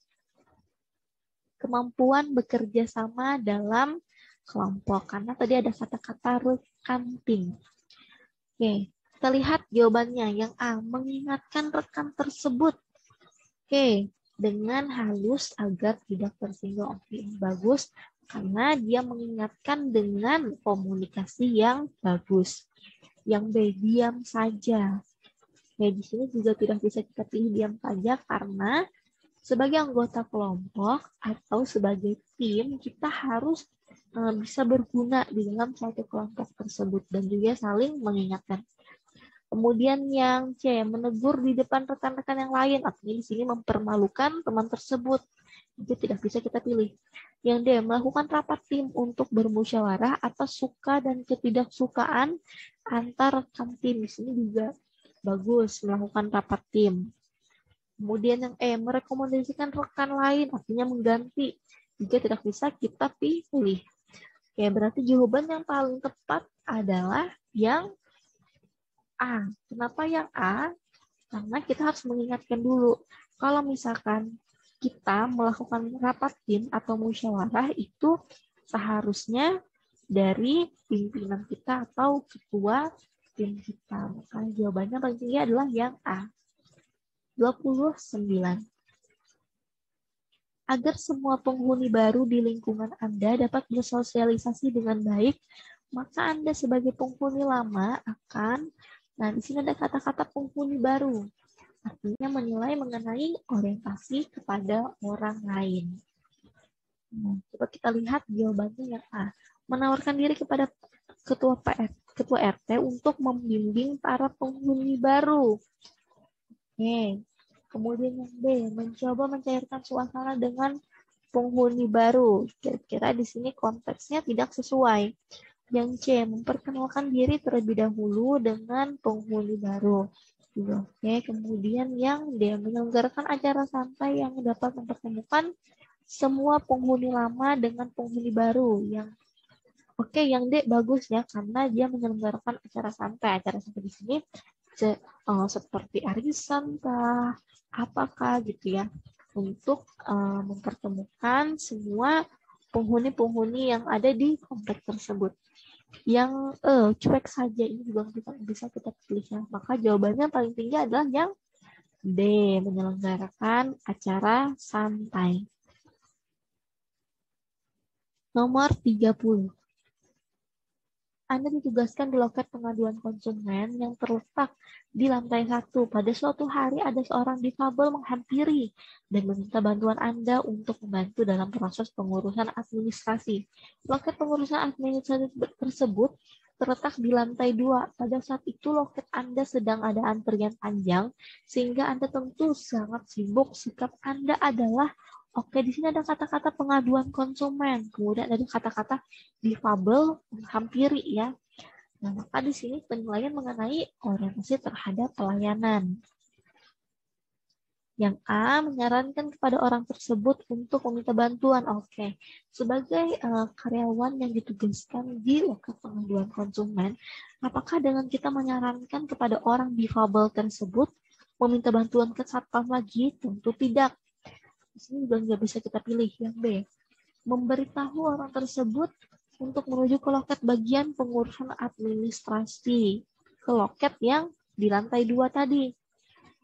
[SPEAKER 1] kemampuan bekerja sama dalam kelompok. Karena tadi ada kata-kata rekan tim. Oke, Kita lihat jawabannya. Yang A, mengingatkan rekan tersebut. Oke, dengan halus agar tidak tersinggung. Oke, bagus. Karena dia mengingatkan dengan komunikasi yang bagus. Yang B, diam saja. Ya, di sini juga tidak bisa kita pilih diam saja karena sebagai anggota kelompok atau sebagai tim, kita harus bisa berguna di dalam suatu kelompok tersebut dan juga saling mengingatkan. Kemudian yang C, menegur di depan rekan-rekan yang lain. Artinya di sini mempermalukan teman tersebut. Itu tidak bisa kita pilih. Yang D, melakukan rapat tim untuk bermusyawarah atas suka dan ketidaksukaan antar rekan tim. Di sini juga bagus melakukan rapat tim. Kemudian yang E, merekomendasikan rekan lain. Artinya mengganti. Juga tidak bisa kita pilih. Oke, berarti jawaban yang paling tepat adalah yang A. Kenapa yang A? Karena kita harus mengingatkan dulu. Kalau misalkan kita melakukan rapat tim atau musyawarah itu seharusnya dari pimpinan kita atau ketua tim kita. Maka jawabannya paling tinggi adalah yang A. 29. Agar semua penghuni baru di lingkungan Anda dapat bersosialisasi dengan baik, maka Anda sebagai penghuni lama akan, nah di sini ada kata-kata penghuni baru, artinya menilai mengenai orientasi kepada orang lain. Nah, coba kita lihat jawabannya yang A. Menawarkan diri kepada ketua RT untuk membimbing para penghuni baru. Oke. Kemudian yang B, mencoba mencairkan suasana dengan penghuni baru. Kira-kira di sini konteksnya tidak sesuai. Yang C, memperkenalkan diri terlebih dahulu dengan penghuni baru. Oke, kemudian yang D, menyelenggarakan acara santai yang dapat mempertemukan semua penghuni lama dengan penghuni baru. Oke, yang D bagus ya, karena dia menyelenggarakan acara santai. Acara santai di sini seperti arisan kah, apakah gitu ya, untuk mempertemukan semua penghuni-penghuni yang ada di komplek tersebut. Yang cuek saja ini juga bisa kita pilih ya. Maka jawabannya paling tinggi adalah yang D, menyelenggarakan acara santai. Nomor 30. Anda ditugaskan di loket pengaduan konsumen yang terletak di lantai 1. Pada suatu hari ada seorang difabel menghampiri dan meminta bantuan Anda untuk membantu dalam proses pengurusan administrasi. Loket pengurusan administrasi tersebut terletak di lantai 2. Pada saat itu loket Anda sedang ada antrian panjang, sehingga Anda tentu sangat sibuk. Sikap Anda adalah, oke, di sini ada kata-kata pengaduan konsumen, kemudian ada kata-kata difabel menghampiri ya. Nah, maka di sini penilaian mengenai orientasi terhadap pelayanan. Yang A, menyarankan kepada orang tersebut untuk meminta bantuan. Oke, sebagai karyawan yang ditugaskan di loket pengaduan konsumen, apakah dengan kita menyarankan kepada orang difabel tersebut meminta bantuan ke satpam lagi? Tentu tidak. Di sini juga nggak bisa kita pilih. Yang B, memberitahu orang tersebut untuk menuju ke loket bagian pengurusan administrasi, ke loket yang di lantai 2 tadi.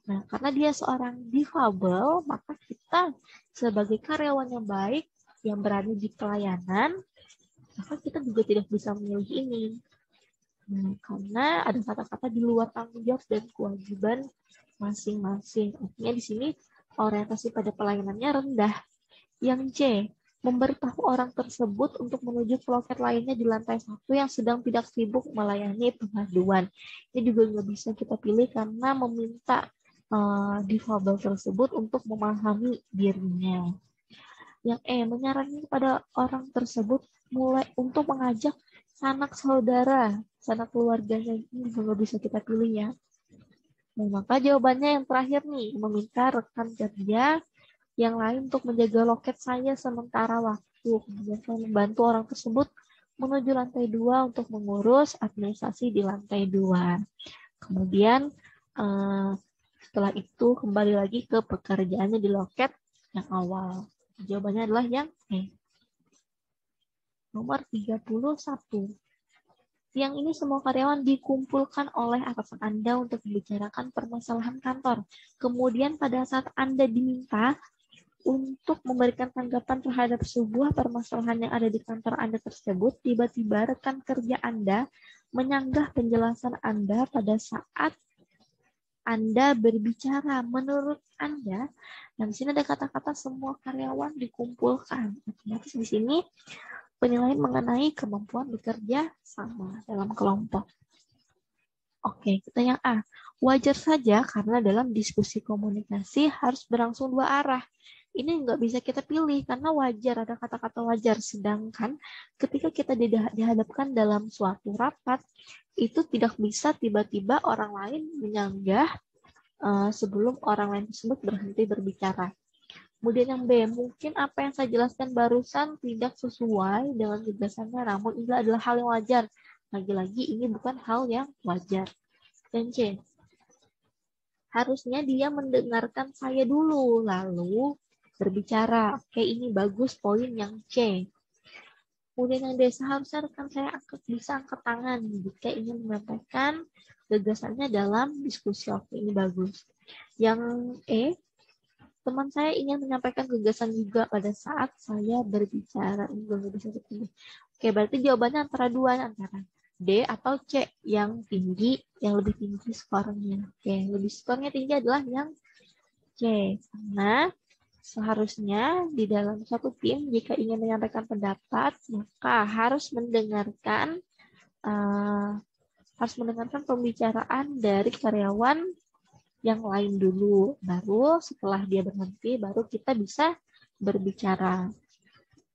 [SPEAKER 1] Nah, karena dia seorang difabel, maka kita sebagai karyawan yang baik, yang berada di pelayanan, maka kita juga tidak bisa memilih ini. Nah, karena ada kata-kata di luar tanggung jawab dan kewajiban masing-masing. Artinya di sini orientasi pada pelayanannya rendah. Yang C, memberitahu orang tersebut untuk menuju ke loket lainnya di lantai 1 yang sedang tidak sibuk melayani pengaduan. Ini juga nggak bisa kita pilih karena meminta difabel tersebut untuk memahami dirinya. Yang E, menyarankan kepada orang tersebut mulai untuk mengajak sanak saudara, sanak keluarganya. Ini juga nggak bisa kita pilih ya. Nah, maka jawabannya yang terakhir nih, meminta rekan kerja yang lain untuk menjaga loket saya sementara waktu. Kemudian saya membantu orang tersebut menuju lantai 2 untuk mengurus administrasi di lantai 2. Kemudian setelah itu kembali lagi ke pekerjaannya di loket yang awal. Jawabannya adalah yang E. Nomor 31. Siang ini semua karyawan dikumpulkan oleh atasan Anda untuk membicarakan permasalahan kantor. Kemudian pada saat Anda diminta untuk memberikan tanggapan terhadap sebuah permasalahan yang ada di kantor Anda tersebut, tiba-tiba rekan kerja Anda menyanggah penjelasan Anda pada saat Anda berbicara. Menurut Anda, nah di sini ada kata-kata semua karyawan dikumpulkan. Otomatis di sini penilaian mengenai kemampuan bekerja sama dalam kelompok. Oke, kita yang A. Wajar saja karena dalam diskusi komunikasi harus berlangsung dua arah. Ini nggak bisa kita pilih karena wajar, ada kata-kata wajar. Sedangkan ketika kita dihadapkan dalam suatu rapat, itu tidak bisa tiba-tiba orang lain menyanggah sebelum orang lain tersebut berhenti berbicara. Kemudian yang B, mungkin apa yang saya jelaskan barusan tidak sesuai dengan gagasannya, namun ini adalah hal yang wajar. Lagi-lagi ini bukan hal yang wajar. Dan C, harusnya dia mendengarkan saya dulu, lalu berbicara. Oke, ini bagus poin yang C. Kemudian yang D, seharusnya rekan saya bisa angkat tangan jika ingin menyampaikan gagasannya dalam diskusi. Oke, ini bagus. Yang E, teman saya ingin menyampaikan gagasan juga pada saat saya berbicara. Ini juga bisa dipilih. Oke, berarti jawabannya antara dua, antara D atau C yang tinggi, yang lebih tinggi skornya. Oke, lebih skornya tinggi adalah yang C. Karena seharusnya di dalam suatu tim, jika ingin menyampaikan pendapat, maka harus mendengarkan pembicaraan dari karyawan yang lain dulu, baru setelah dia berhenti, baru kita bisa berbicara.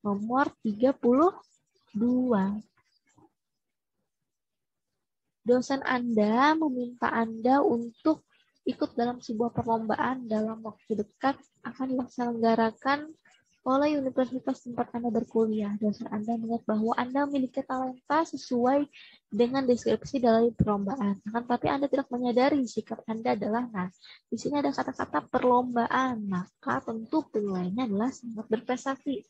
[SPEAKER 1] Nomor 32. Dosen Anda meminta Anda untuk ikut dalam sebuah perlombaan dalam waktu dekat akan diselenggarakan oleh universitas tempat Anda berkuliah. Dosen Anda melihat bahwa Anda memiliki talenta sesuai dengan deskripsi dari perlombaan. Tapi Anda tidak menyadari sikap Anda adalah, nah, di sini ada kata-kata perlombaan, maka tentu penilaiannya adalah sangat berprestasi.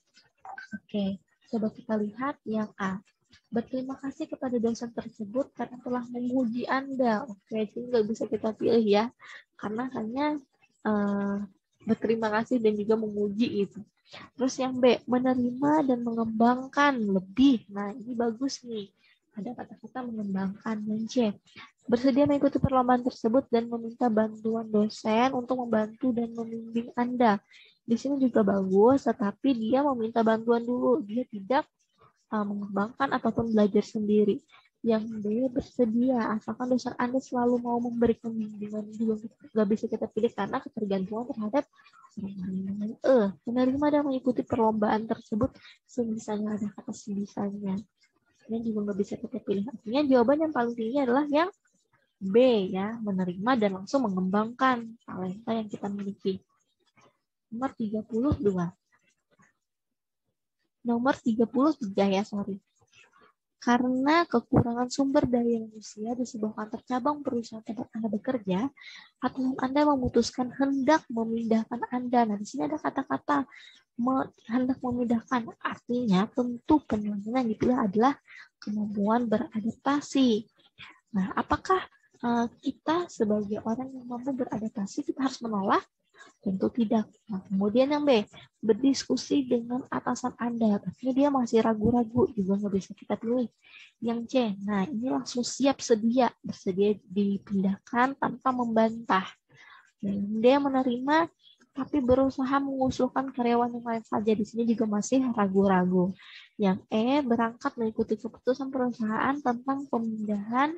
[SPEAKER 1] Oke, coba kita lihat yang A. Berterima kasih kepada dosen tersebut karena telah menguji Anda. Oke, jadi nggak bisa kita pilih ya, karena hanya berterima kasih dan juga menguji itu. Terus yang B, menerima dan mengembangkan lebih. Nah, ini bagus nih. Ada kata-kata mengembangkan. Dan C, bersedia mengikuti perlombaan tersebut dan meminta bantuan dosen untuk membantu dan membimbing Anda. Di sini juga bagus, tetapi dia meminta bantuan dulu. Dia tidak mengembangkan ataupun belajar sendiri. Yang B, bersedia, asalkan dosen Anda selalu mau memberikan bimbingan juga. Nggak bisa kita pilih karena ketergantungan terhadap menerima dan mengikuti perlombaan tersebut sebisanya, ada kata sebisanya. Ini juga nggak bisa kita pilih. Artinya jawaban yang paling tinggi adalah yang B ya, menerima dan langsung mengembangkan talenta yang kita miliki. Nomor 32. Nomor 33 ya, sorry. Karena kekurangan sumber daya manusia di sebuah kantor cabang perusahaan tempat Anda bekerja, atasan Anda memutuskan hendak memindahkan Anda. Nah, di sini ada kata-kata hendak memindahkan. Artinya tentu penilaian yang dipilih adalah kemampuan beradaptasi. Nah, apakah kita sebagai orang yang mampu beradaptasi kita harus menolak? Tentu tidak. Nah, kemudian yang B, berdiskusi dengan atasan Anda. Tapi dia masih ragu-ragu, juga nggak bisa kita pilih. Yang C, nah ini langsung siap sedia, bersedia dipindahkan tanpa membantah. Yang D, menerima tapi berusaha mengusulkan karyawan yang lain saja. Di sini juga masih ragu-ragu. Yang E, berangkat mengikuti keputusan perusahaan tentang pemindahan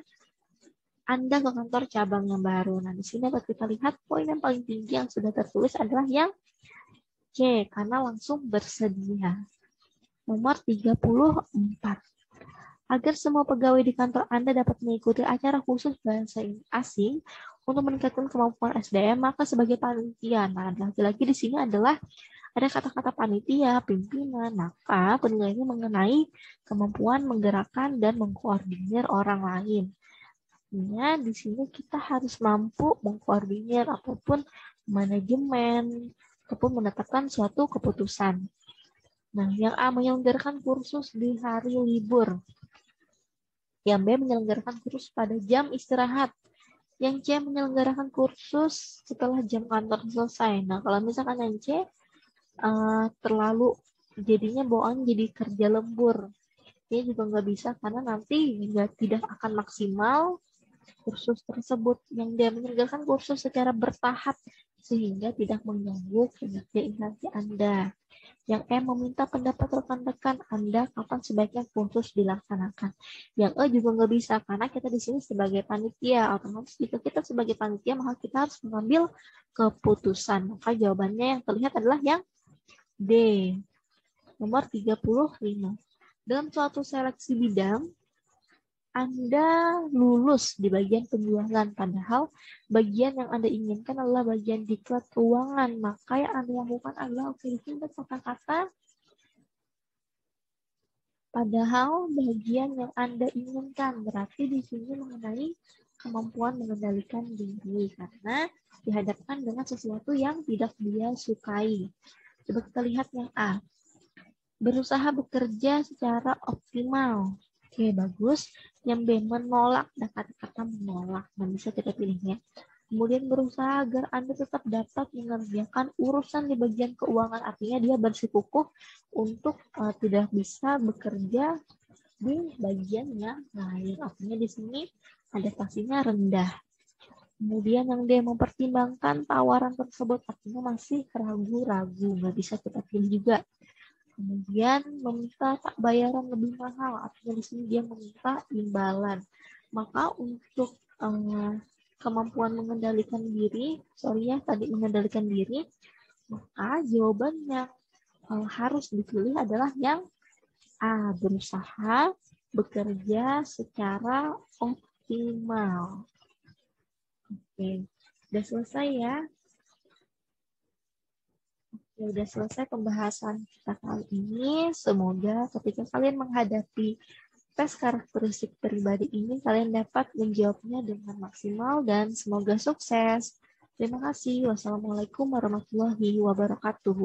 [SPEAKER 1] Anda ke kantor cabang yang baru. Nah, di sini dapat kita lihat poin yang paling tinggi yang sudah tertulis adalah yang C, karena langsung bersedia. Nomor 34. Agar semua pegawai di kantor Anda dapat mengikuti acara khusus bahasa asing untuk meningkatkan kemampuan SDM, maka sebagai panitia. Nah, lagi-lagi di sini adalah ada kata-kata panitia, pimpinan, maka penilaiannya mengenai kemampuan menggerakkan dan mengkoordinir orang lain. Artinya di sini kita harus mampu mengkoordinir ataupun manajemen ataupun menetapkan suatu keputusan. Nah, yang A, menyelenggarakan kursus di hari libur. Yang B menyelenggarakan kursus pada jam istirahat. Yang C menyelenggarakan kursus setelah jam kantor selesai. Nah, kalau misalkan yang C terlalu jadinya bawaan jadi kerja lembur. Ini juga nggak bisa karena nanti tidak akan maksimal kursus tersebut. Yang dia menyelenggarakan kursus secara bertahap sehingga tidak mengganggu kinerja instansi Anda. Yang E meminta pendapat rekan-rekan Anda kapan sebaiknya kursus dilaksanakan. Yang E juga nggak bisa karena kita di sini sebagai panitia. Otomatis jika kita sebagai panitia maka kita harus mengambil keputusan. Maka jawabannya yang terlihat adalah yang D. Nomor 35. Dalam suatu seleksi bidang, Anda lulus di bagian penjualan, padahal bagian yang Anda inginkan adalah bagian diklat keuangan. Maka yang Anda lakukan adalah, oke, di sini kata-kata padahal bagian yang Anda inginkan. Berarti di sini mengenai kemampuan mengendalikan diri, karena dihadapkan dengan sesuatu yang tidak dia sukai. Coba kita lihat yang A. Berusaha bekerja secara optimal. Oke, bagus. Yang B, menolak. Ada kata-kata menolak. Nah, bisa kita pilihnya. Kemudian berusaha agar Anda tetap dapat mengerjakan urusan di bagian keuangan. Artinya dia bersikukuh untuk tidak bisa bekerja di bagian yang lain. Artinya di sini adaptasinya rendah. Kemudian yang D, mempertimbangkan tawaran tersebut. Artinya masih ragu-ragu. Nggak bisa kita pilih juga. Kemudian meminta tak bayaran lebih mahal, artinya di sini dia meminta imbalan. Maka untuk kemampuan mengendalikan diri, mengendalikan diri, maka jawaban yang harus dipilih adalah yang A, berusaha bekerja secara optimal. Oke, udah selesai ya. Sudah selesai pembahasan kita kali ini. Semoga ketika kalian menghadapi tes karakteristik pribadi ini, kalian dapat menjawabnya dengan maksimal dan semoga sukses. Terima kasih. Wassalamualaikum warahmatullahi wabarakatuh.